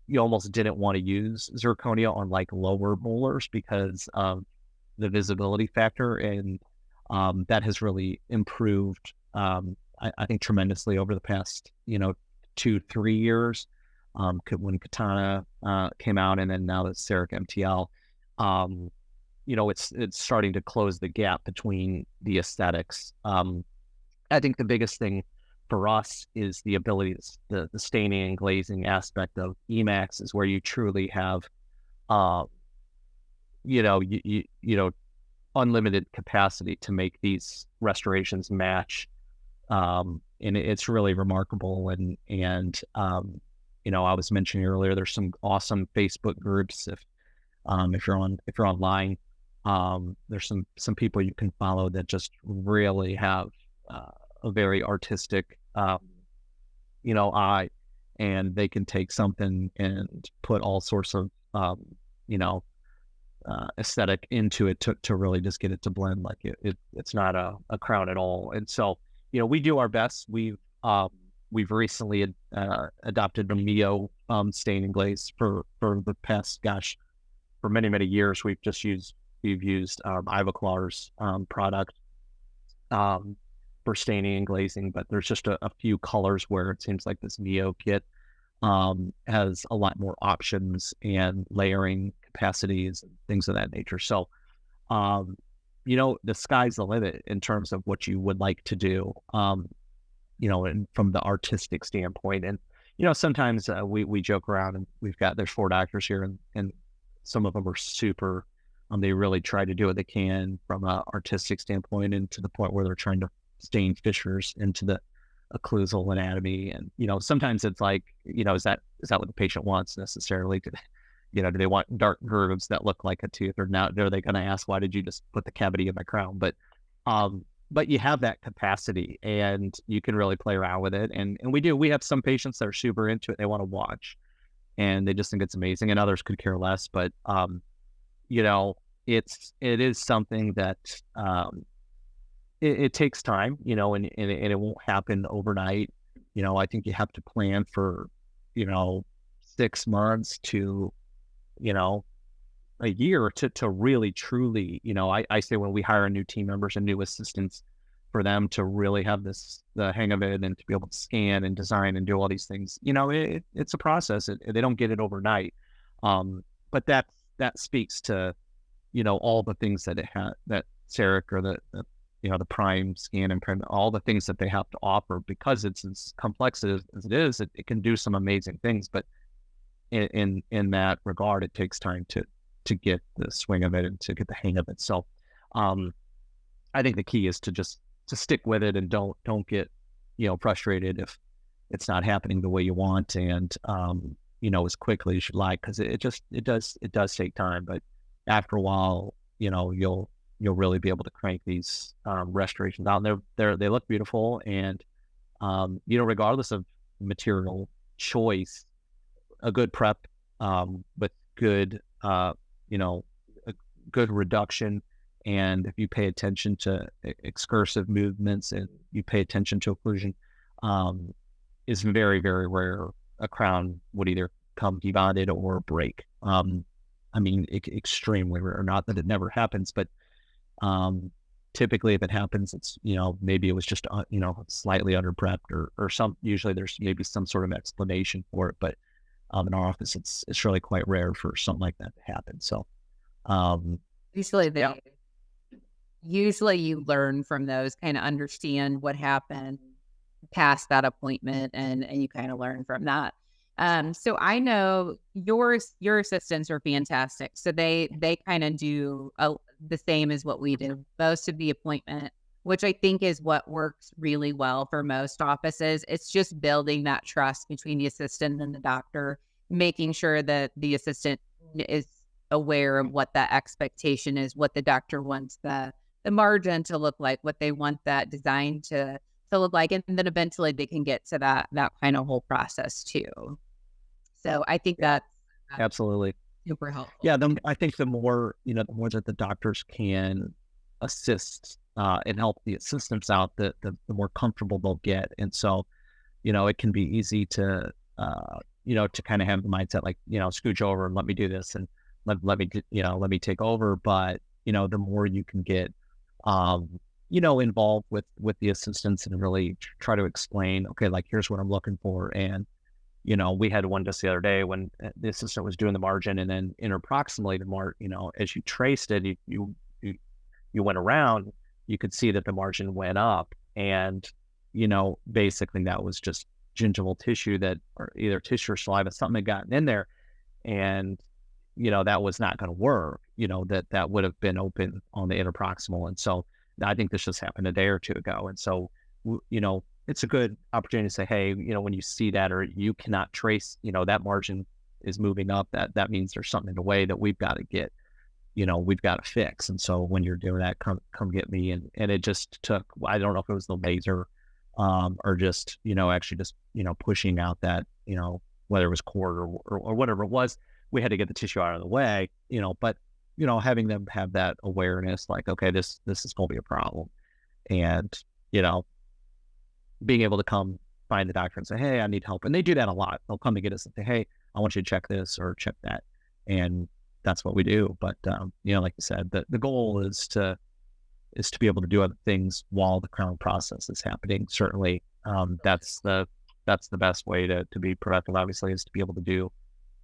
you almost didn't want to use Zirconia on like lower molars because of the visibility factor. And that has really improved, I think, tremendously over the past, 2-3 years, when Katana came out, and then now the Cerec MTL. It's starting to close the gap between the aesthetics. I think the biggest thing for us is the ability, the staining and glazing aspect of Emax is where you truly have, unlimited capacity to make these restorations match. And it's really remarkable. And I was mentioning earlier, there's some awesome Facebook groups. If you're online, there's some people you can follow that just really have a very artistic, eye, and they can take something and put all sorts of, aesthetic into it to really just get it to blend like it's not a crown at all. And so, we do our best. We've recently adopted a Mio stain and glaze for the past, for many years. We've used Ivoclar's product for staining and glazing, but there's just a few colors where it seems like this Mio kit has a lot more options and layering capacities and things of that nature. So, the sky's the limit in terms of what you would like to do, and from the artistic standpoint. And, sometimes we joke around, and there's 4 doctors here, and some of them are super, they really try to do what they can from an artistic standpoint, and to the point where they're trying to stain fissures into the occlusal anatomy. And, sometimes it's like, is that what the patient wants necessarily? Do they want dark grooves that look like a tooth, or now are they going to ask, why did you just put the cavity in my crown? But you have that capacity, and you can really play around with it. And we have some patients that are super into it. They want to watch, and they just think it's amazing, and others could care less. But, it is something that, it takes time, and it won't happen overnight. I think you have to plan for, 6 months to, a year to really truly, I say when we hire new team members and new assistants, for them to really have the hang of it, and to be able to scan and design and do all these things, it's a process. They don't get it overnight. But that speaks to, all the things that that Cerec, or the Prime scan and Prime, all the things that they have to offer, because it's as complex as it is, it can do some amazing things. But in that regard, it takes time to get the swing of it and to get the hang of it. So, I think the key is to stick with it, and don't get, frustrated if it's not happening the way you want, and, as quickly as you like, because it does take time. But after a while, you'll really be able to crank these restorations out. And they look beautiful, and regardless of material choice, a good prep with good a good reduction, and if you pay attention to excursive movements and you pay attention to occlusion, is very, very rare a crown would either come debonded or break. Extremely rare. Not that it never happens, but typically if it happens, it's, maybe it was just, slightly under prepped or some, usually there's maybe some sort of explanation for it, but in our office, it's really quite rare for something like that to happen. So, usually you learn from those, kind of understand what happened past that appointment, and you kind of learn from that. So I know your assistants are fantastic. So they kind of do the same as what we do, most of the appointment, which I think is what works really well for most offices. It's just building that trust between the assistant and the doctor, making sure that the assistant is aware of what that expectation is, what the doctor wants the margin to look like, what they want that design to look like, and then eventually they can get to that kind of whole process too. So I think that's absolutely super helpful. Yeah, I think the more that the doctors can assist and help the assistants out, the more comfortable they'll get. And so, it can be easy to to kind of have the mindset like, scooch over and let me do this, and let me take over. But the more you can get involved with the assistants and really try to explain, okay, like, here's what I'm looking for. And we had one just the other day when the assistant was doing the margin, and then interproximally the as you traced it, you went around, you could see that the margin went up, and basically that was just gingival tissue or either tissue or saliva, something had gotten in there, and that was not going to work. That would have been open on the interproximal. And so I think this just happened a day or two ago, and so it's a good opportunity to say, hey, when you see that, or you cannot trace, that margin is moving up, that means there's something in the way that we've got to get, we've got to fix. And so when you're doing that, come get me. And it just took, I don't know if it was the laser, or just, actually just, pushing out that, whether it was cord or whatever it was, we had to get the tissue out of the way, but, having them have that awareness, like, okay, this is going to be a problem. And, being able to come find the doctor and say, hey, I need help. And they do that a lot. They'll come to get us and say, hey, I want you to check this or check that. And that's what we do. But, like you said, the goal is to be able to do other things while the crown process is happening. Certainly, that's the best way to be productive, obviously, is to be able to do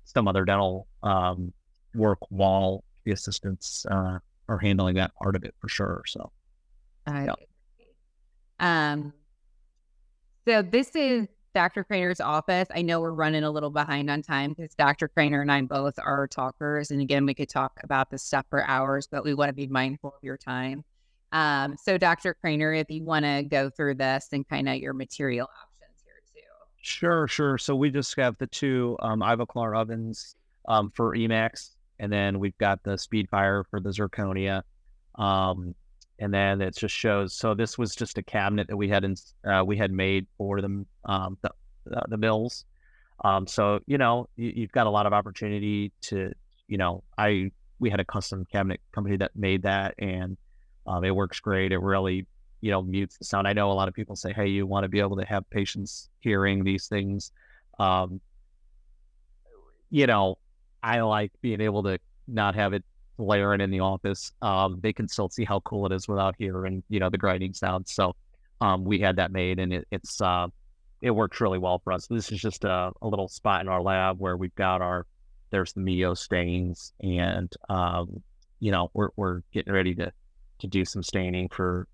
some other dental work while the assistants are handling that part of it, for sure. So, So this is Dr. Kraner's office. I know we're running a little behind on time because Dr. Kraner and I both are talkers. And again, we could talk about this stuff for hours, but we want to be mindful of your time. So Dr. Kraner, if you want to go through this and kind of your material options here too. Sure. So we just have the two Ivoclar ovens for Emax, and then we've got the Speedfire for the Zirconia. And then it just shows. So this was just a cabinet that we had made for them, the mills. So you've got a lot of opportunity to, we had a custom cabinet company that made that, and it works great. It really mutes the sound. I know a lot of people say, hey, you want to be able to have patients hearing these things. I like being able to not have it layering in the office. They can still see how cool it is without hearing, the grinding sound. So we had that made, and it works really well for us. This is just a little spot in our lab where we've got there's the Mio stains, and we're getting ready to do some staining for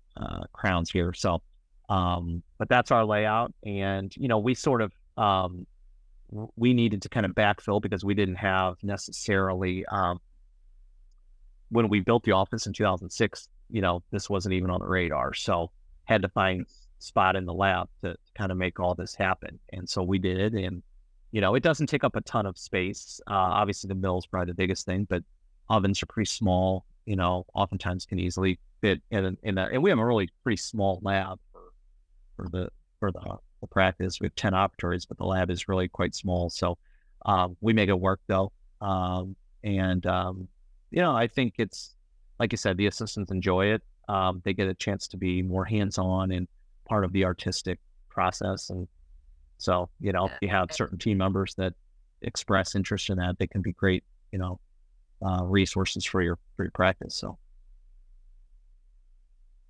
crowns here. So but that's our layout, and we sort of we needed to kind of backfill because we didn't have necessarily when we built the office in 2006, this wasn't even on the radar. So had to find a spot in the lab to kind of make all this happen. And so we did. And, it doesn't take up a ton of space. Obviously the mill is probably the biggest thing, but ovens are pretty small. oftentimes can easily fit in that. And we have a really pretty small lab for the practice. We have 10 operatories, but the lab is really quite small. So we make it work though. I think it's, like you said, the assistants enjoy it. They get a chance to be more hands-on and part of the artistic process. And so, if you have certain team members that express interest in that, they can be great, resources for your practice. So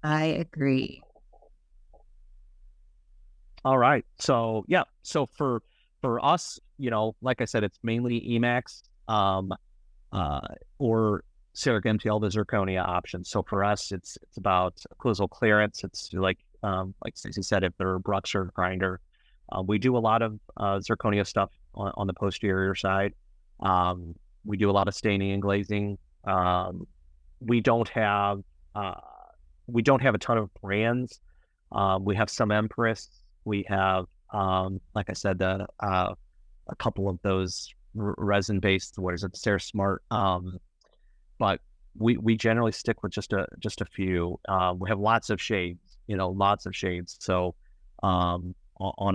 I agree. All right. So yeah. So for us, like I said, it's mainly Emax or Cerec MTL, the Zirconia option. So for us, it's about occlusal clearance. It's like Stacy said, if they're brush or grinder, we do a lot of Zirconia stuff on the posterior side. We do a lot of staining and glazing. We don't have a ton of brands. We have some Empress. We have, like I said, a couple of those resin-based, Cerasmart. But we generally stick with just a few. We have lots of shades, lots of shades. So on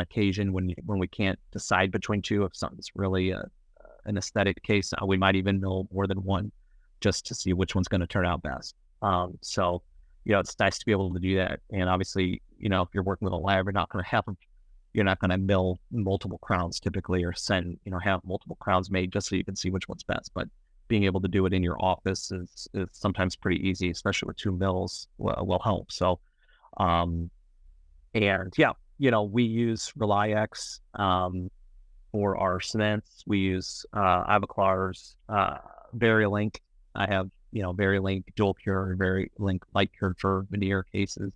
occasion, when we can't decide between two, if something's really an aesthetic case, we might even mill more than one just to see which one's going to turn out best. So it's nice to be able to do that. And obviously, if you're working with a lab, you're not going to mill multiple crowns typically, or have multiple crowns made just so you can see which one's best. But being able to do it in your office is sometimes pretty easy, especially with 2 mills will help. So, we use RelyX for our cements. We use Avoclar's VariLink. I have VariLink dual cure, VariLink light cure for veneer cases.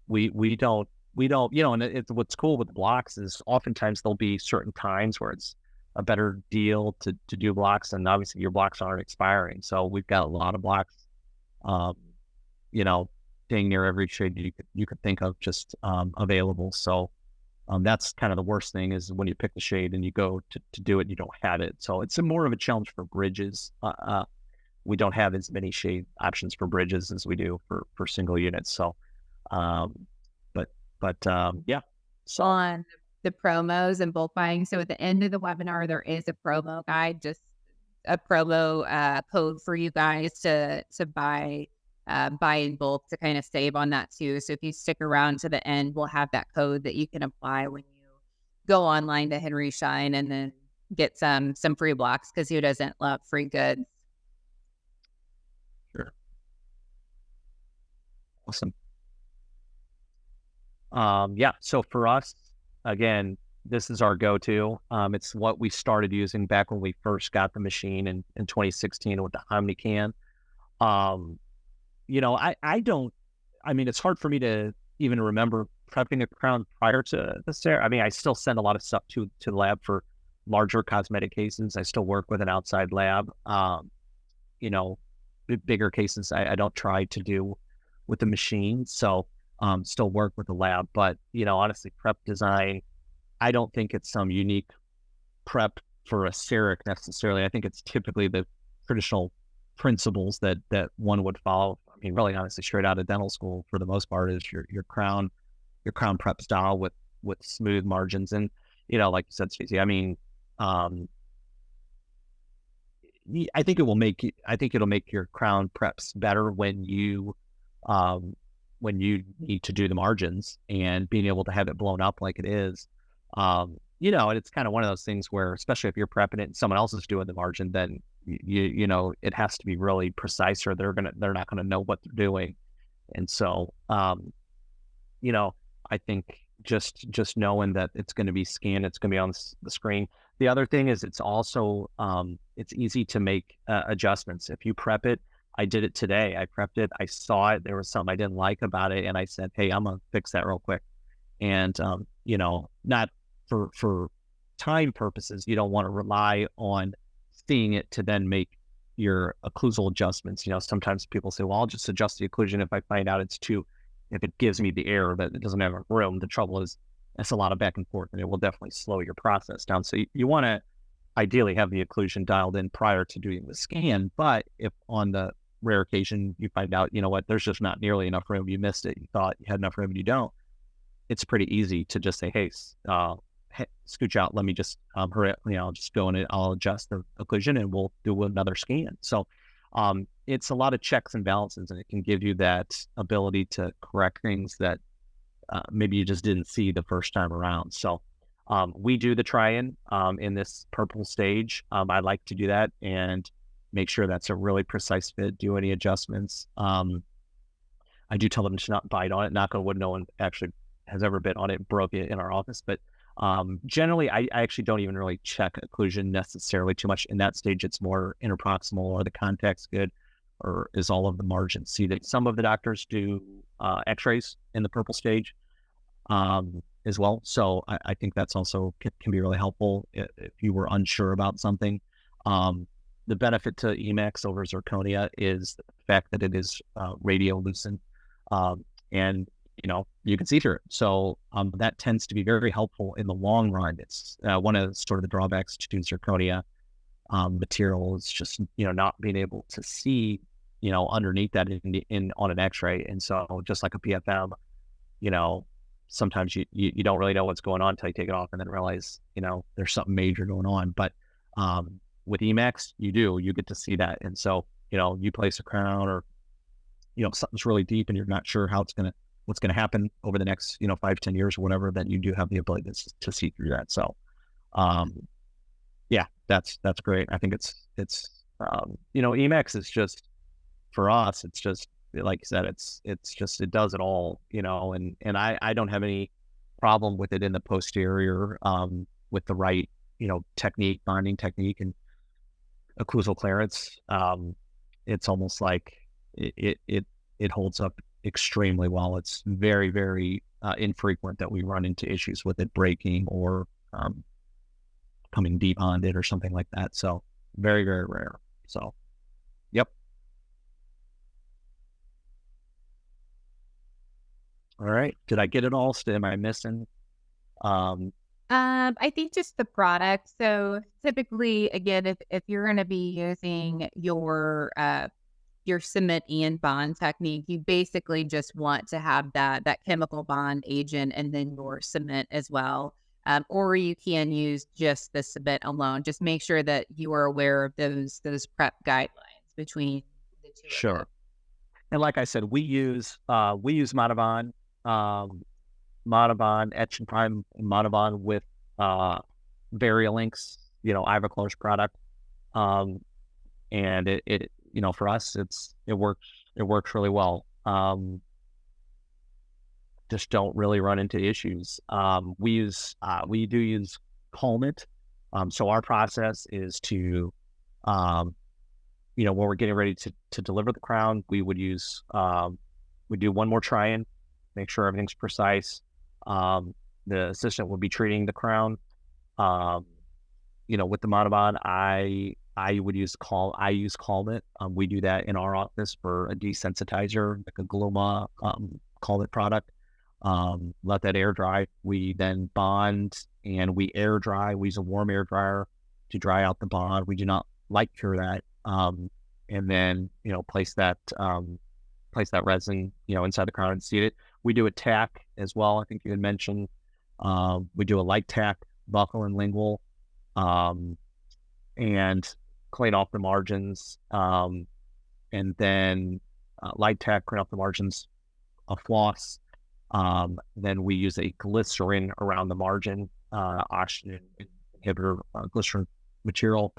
We don't, and it's what's cool with blocks is oftentimes there'll be certain times where it's a better deal to do blocks, and obviously your blocks aren't expiring. So we've got a lot of blocks, dang near every shade you could think of just available. So that's kind of the worst thing is when you pick the shade and you go to do it, you don't have it. So it's more of a challenge for bridges. We don't have as many shade options for bridges as we do for single units. So, yeah. So on the promos and bulk buying. So at the end of the webinar, there is a promo guide, just a promo code for you guys to buy in bulk to kind of save on that too. So if you stick around to the end, we'll have that code that you can apply when you go online to Henry Schein and then get some free blocks, because who doesn't love free goods? Sure. Awesome. So for us, again, this is our go-to. It's what we started using back when we first got the machine in 2016 with the OmniCan. It's hard for me to even remember prepping a crown prior to this. I still send a lot of stuff to the lab for larger cosmetic cases. I still work with an outside lab. Bigger cases I don't try to do with the machine. So still work with the lab, but honestly, prep design, I don't think it's some unique prep for a Cerec necessarily. I think it's typically the traditional principles that one would follow. Really honestly, straight out of dental school for the most part is your crown prep style with smooth margins. And like you said, Stacy, I think it'll make your crown preps better when you need to do the margins and being able to have it blown up like it is. And it's kind of one of those things where, especially if you're prepping it and someone else is doing the margin, then it has to be really precise, or they're not gonna know what they're doing. And so, I think just knowing that it's going to be scanned, it's going to be on the screen. The other thing is it's also, it's easy to make adjustments. If you prep it, I did it today. I prepped it. I saw it. There was something I didn't like about it. And I said, hey, I'm going to fix that real quick. And, not for time purposes, you don't want to rely on seeing it to then make your occlusal adjustments. Sometimes people say, well, I'll just adjust the occlusion if I find out if it gives me the error that it doesn't have room. The trouble is it's a lot of back and forth, and it will definitely slow your process down. So you want to ideally have the occlusion dialed in prior to doing the scan. But if on the rare occasion you find out, you know what, there's just not nearly enough room, you missed it, you thought you had enough room and you don't, it's pretty easy to just say, hey, scooch out, let me just hurry up, I'll just go and I'll adjust the occlusion and we'll do another scan. So it's a lot of checks and balances, and it can give you that ability to correct things that maybe you just didn't see the first time around. So we do the try-in in this purple stage. I like to do that and make sure that's a really precise fit, do any adjustments. I do tell them to not bite on it. Knock on wood, no one actually has ever bit on it, broke it in our office. But generally, I actually don't even really check occlusion necessarily too much. In that stage, it's more interproximal, or the contact's good, or is all of the margins seated. Some of the doctors do x-rays in the purple stage as well. So I think that's also can be really helpful if you were unsure about something. The benefit to Emax over Zirconia is the fact that it is radiolucent, and you can see through it. So that tends to be very helpful in the long run. It's one of sort of the drawbacks to Zirconia material is just not being able to see underneath that in on an X-ray. And so just like a PFM, sometimes you don't really know what's going on until you take it off and then realize there's something major going on. But with Emax, you get to see that. And so you place a crown, or something's really deep and you're not sure what's going to happen over the next 5-10 years or whatever, then you do have the ability to see through that. So yeah, that's great. I think it's Emax is just, for us, it's just like you said, it does it all, and I don't have any problem with it in the posterior with the right technique, bonding technique and occlusal clearance. It's almost like it holds up extremely well. It's very, very infrequent that we run into issues with it breaking or coming deep on it or something like that. So very, very rare. So, yep. All right. Did I get it all? Am I missing? I think just the product. So typically, again, if you're going to be using your cement and bond technique, you basically just want to have that chemical bond agent and then your cement as well. Or you can use just the cement alone. Just make sure that you are aware of those prep guidelines between the two. Sure. And like I said, we use Monovon, Etch and Prime Monovon with Variolink's, Ivoclar's product. And it for us, it works really well. Just don't really run into issues. We do use Calmit. So our process is to, when we're getting ready to deliver the crown, we would use, we do one more try-in, make sure everything's precise. The assistant will be treating the crown. With the Monovon, I use Calmit. We do that in our office for a desensitizer, like a Gloma Calmit product. Let that air dry. We then bond and we air dry. We use a warm air dryer to dry out the bond. We do not light cure that. And then, place that resin, inside the crown and seat it. We do a tack as well. I think you had mentioned, we do a light tack, buccal and lingual, and clean off the margins. And then light tack, clean off the margins, a floss. Then we use a glycerin around the margin, oxygen inhibitor, glycerin material,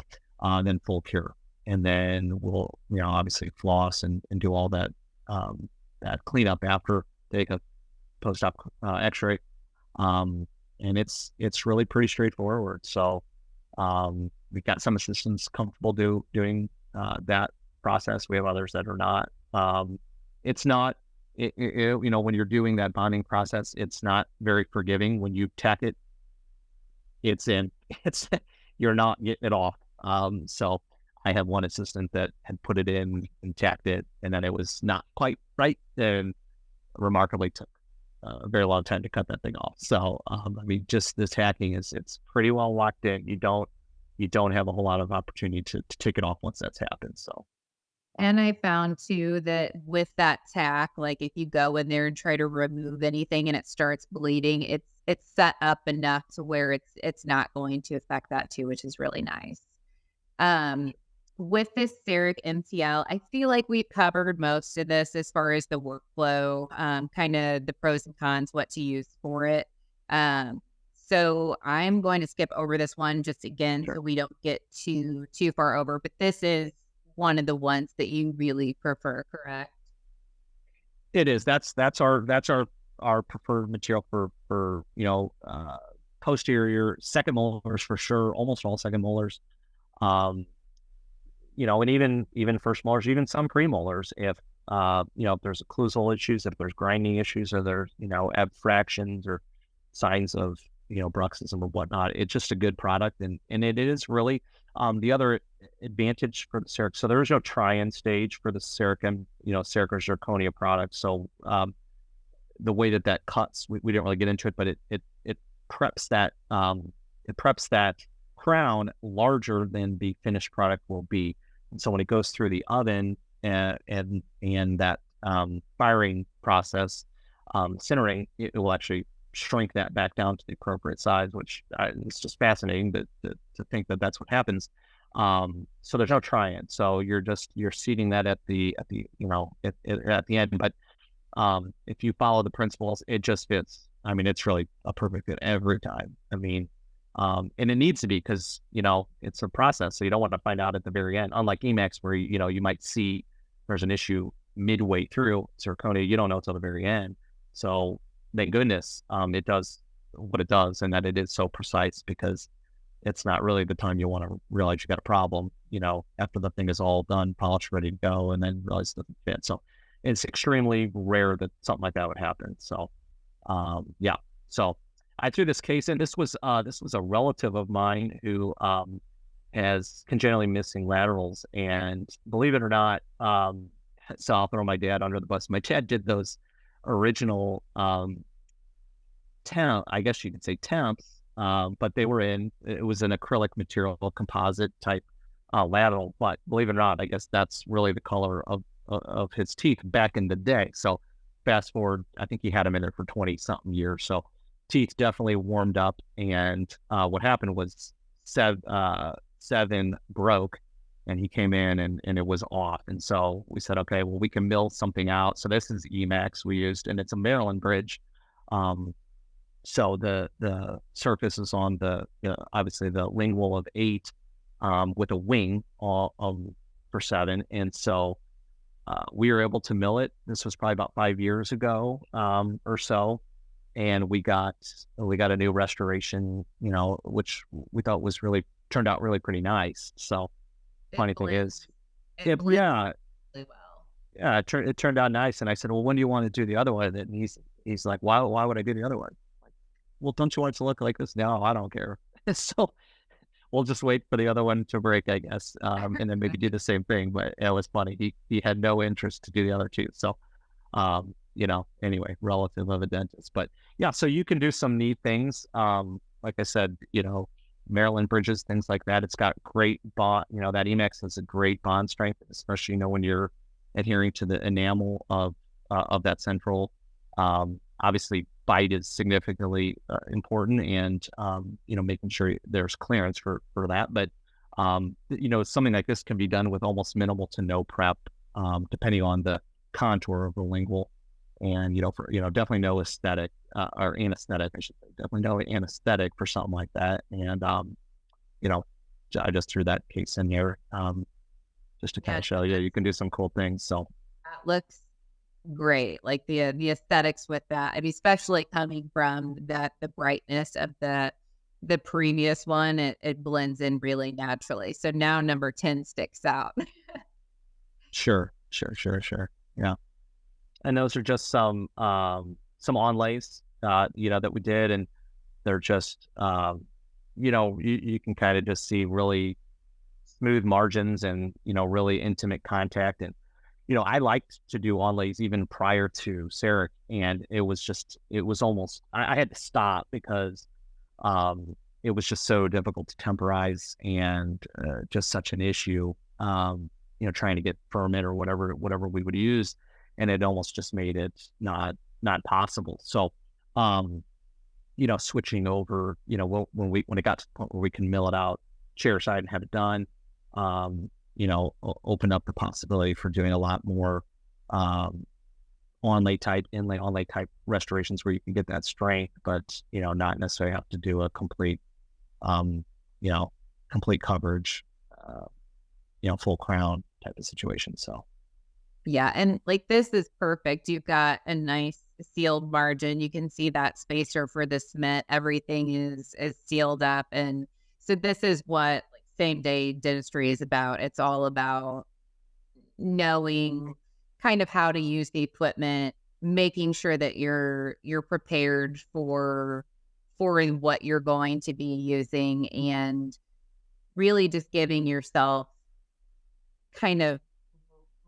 then full cure. And then we'll, obviously floss and do all that, that cleanup after, take a post-op x-ray. And it's really pretty straightforward. So we've got some assistants comfortable doing that process. We have others that are not. It's not, when you're doing that bonding process, it's not very forgiving. When you tack it, you're not getting it off. So I have one assistant that had put it in and tacked it, and then it was not quite right, and remarkably took a very long time to cut that thing off. So, just the tacking it's pretty well locked in. You don't you don't have a whole lot of opportunity to take it off once that's happened. So. And I found too that with that tack, like if you go in there and try to remove anything and it starts bleeding, it's set up enough to where it's not going to affect that too, which is really nice. With this Cerec MTL, I feel like we've covered most of this as far as the workflow, kind of the pros and cons, what to use for it. So I'm going to skip over this one just again, so we don't get too far over, but this is one of the ones that you really prefer, correct? It is. That's our preferred material for posterior second molars for sure. Almost all second molars, and even first molars, even some premolars. If if there's occlusal issues, if there's grinding issues, or there's abfractions or signs of bruxism or whatnot, it's just a good product, and it is really the other advantage for the Cerec. So there is no try-in stage for the Cerec Cerec or Zirconia product. So the way that cuts, we didn't really get into it, but it preps that crown larger than the finished product will be. And so when it goes through the oven and that firing process, sintering, it will actually shrink that back down to the appropriate size, which it's just fascinating to think that that's what happens. So there's no try-in. So you're seeding that at the end. But if you follow the principles, it just fits. I mean, it's really a perfect fit every time. I mean, and it needs to be, because it's a process, so you don't want to find out at the very end. Unlike Emax, where you might see there's an issue midway through. Zirconia, you don't know until the very end. So thank goodness it does what it does, and that it is so precise, because it's not really the time you want to realize you got a problem, after the thing is all done, polished, ready to go, and then realize it doesn't fit. So it's extremely rare that something like that would happen. So yeah. So I threw this case in. This was a relative of mine who has congenitally missing laterals, and believe it or not, so I'll throw my dad under the bus. My dad did those original I guess you could say temps, but it was an acrylic material, composite type lateral. But believe it or not, I guess that's really the color of his teeth back in the day. So fast forward, I think he had them in there for 20 something years. So teeth definitely warmed up, and what happened was seven broke, and he came in and it was off. And so we said, okay, well, we can mill something out. So this is Emax we used, and it's a Maryland bridge. So the surface is on obviously the lingual of 8 with a wing for 7. And so we were able to mill it. This was probably about 5 years ago or so. And we got a new restoration, which we thought turned out really pretty nice. So funny thing is, yeah, really well. Yeah, it turned out nice. And I said, well, when do you want to do the other one? And he's like, why would I do the other one? Like, well, don't you want it to look like this? No, I don't care. So we'll just wait for the other one to break, I guess, and then maybe do the same thing. But it was funny. He had no interest to do the other two. So, anyway, relative of a dentist. But yeah, so you can do some neat things. Like I said, Maryland bridges, things like that. It's got great bond. That Emax has a great bond strength, especially when you're adhering to the enamel of that central. Obviously, bite is significantly important, and making sure there's clearance for that. But something like this can be done with almost minimal to no prep, depending on the contour of the lingual, and definitely no aesthetic or anesthetic, I should say. Definitely no anesthetic for something like that. And I just threw that case in here just to kind of show you can do some cool things. So that looks great, like the aesthetics with that. I mean, especially coming from the brightness of the previous one, it blends in really naturally. So now number 10 sticks out. Sure. Yeah. And those are just some onlays, that we did, and they're just, you can kind of just see really smooth margins and, really intimate contact. And, I liked to do onlays even prior to Cerec, and it was almost, I had to stop because, it was just so difficult to temporize and just such an issue, trying to get firmament or whatever we would use. And it almost just made it not possible. So, switching over, when it got to the point where we can mill it out chair side and have it done, open up the possibility for doing a lot more onlay type restorations where you can get that strength, but not necessarily have to do a complete complete coverage, full crown type of situation. So yeah, and like this is perfect. You've got a nice sealed margin. You can see that spacer for the cement. Everything is sealed up, and so this is what same day dentistry is about. It's all about knowing kind of how to use the equipment, making sure that you're prepared for what you're going to be using, and really just giving yourself kind of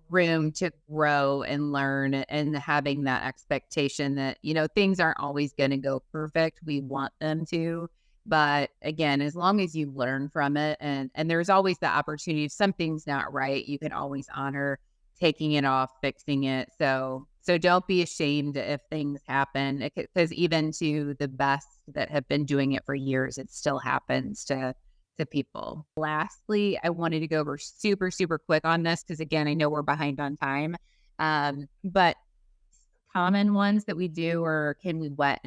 room to grow and learn, and having that expectation that, things aren't always going to go perfect. We want them to, but again, as long as you learn from it, and there's always the opportunity, if something's not right, you can always honor taking it off, fixing it. So don't be ashamed if things happen, because even to the best that have been doing it for years, it still happens to people. Lastly, I wanted to go over super, super quick on this because, again, I know we're behind on time. But common ones that we do are, can we wet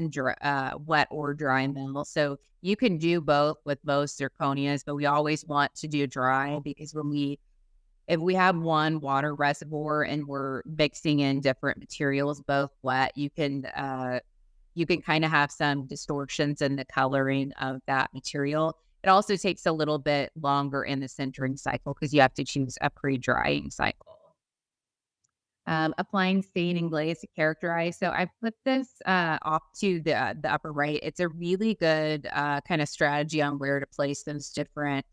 or dry mill? So you can do both with most zirconias, but we always want to do dry, because if we have one water reservoir and we're mixing in different materials, both wet, you can kind of have some distortions in the coloring of that material. It also takes a little bit longer in the sintering cycle because you have to choose a pre-drying cycle. Applying stain and glaze to characterize. So I put this off to the upper right. It's a really good kind of strategy on where to place those different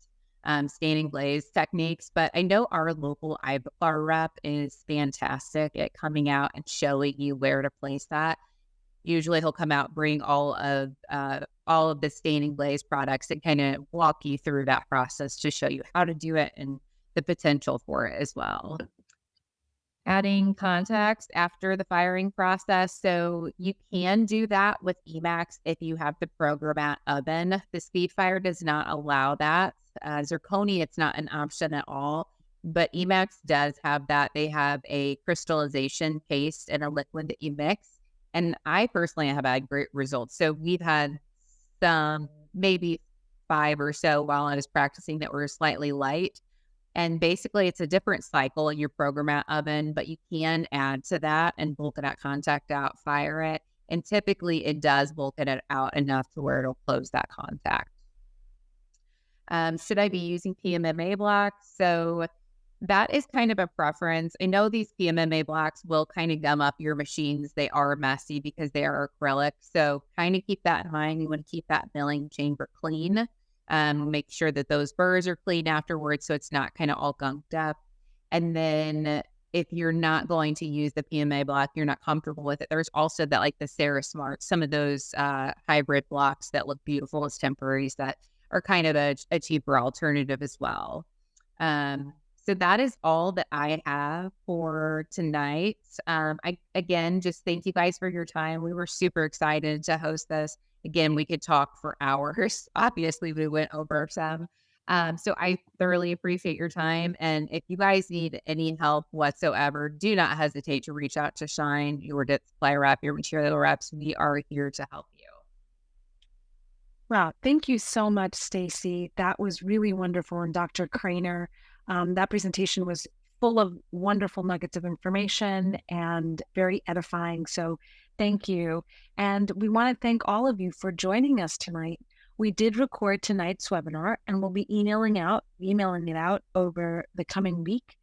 stain and glaze techniques. But I know our local Ivoclar rep is fantastic at coming out and showing you where to place that. Usually he'll come out, bring all of the stain and glaze products, and kind of walk you through that process to show you how to do it and the potential for it as well. Adding contacts after the firing process. So you can do that with Emax if you have the programmat oven. The speed fire does not allow that. Zirconia, it's not an option at all, but Emax does have that. They have a crystallization paste and a liquid that you mix. And I personally have had great results. So we've had some, maybe 5 or so while I was practicing, that were slightly light. And basically it's a different cycle in your programmat oven, but you can add to that and bulk that contact out, fire it. And typically it does bulk it out enough to where it'll close that contact. Should I be using PMMA blocks? So that is kind of a preference. I know these PMMA blocks will kind of gum up your machines. They are messy because they are acrylic. So kind of keep that in mind. You want to keep that milling chamber clean. Make sure that those burrs are clean afterwards so it's not kind of all gunked up. And then if you're not going to use the PMA block, you're not comfortable with it, there's also that, like the Cerasmart, some of those hybrid blocks that look beautiful as temporaries that are kind of a cheaper alternative as well. So that is all that I have for tonight. I again, just thank you guys for your time. We were super excited to host this. Again, we could talk for hours. Obviously, we went over some. So I thoroughly appreciate your time. And if you guys need any help whatsoever, do not hesitate to reach out to Schein, your supply rep, your material reps. We are here to help you. Wow, thank you so much, Stacy. That was really wonderful. And Dr. Kraner, that presentation was full of wonderful nuggets of information and very edifying. So thank you. And we want to thank all of you for joining us tonight. We did record tonight's webinar and we'll be emailing it out over the coming week.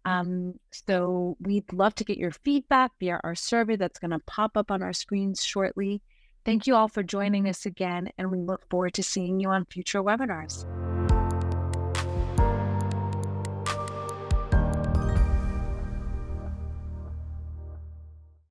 So we'd love to get your feedback via our survey that's going to pop up on our screens shortly. Thank you all for joining us again, and we look forward to seeing you on future webinars.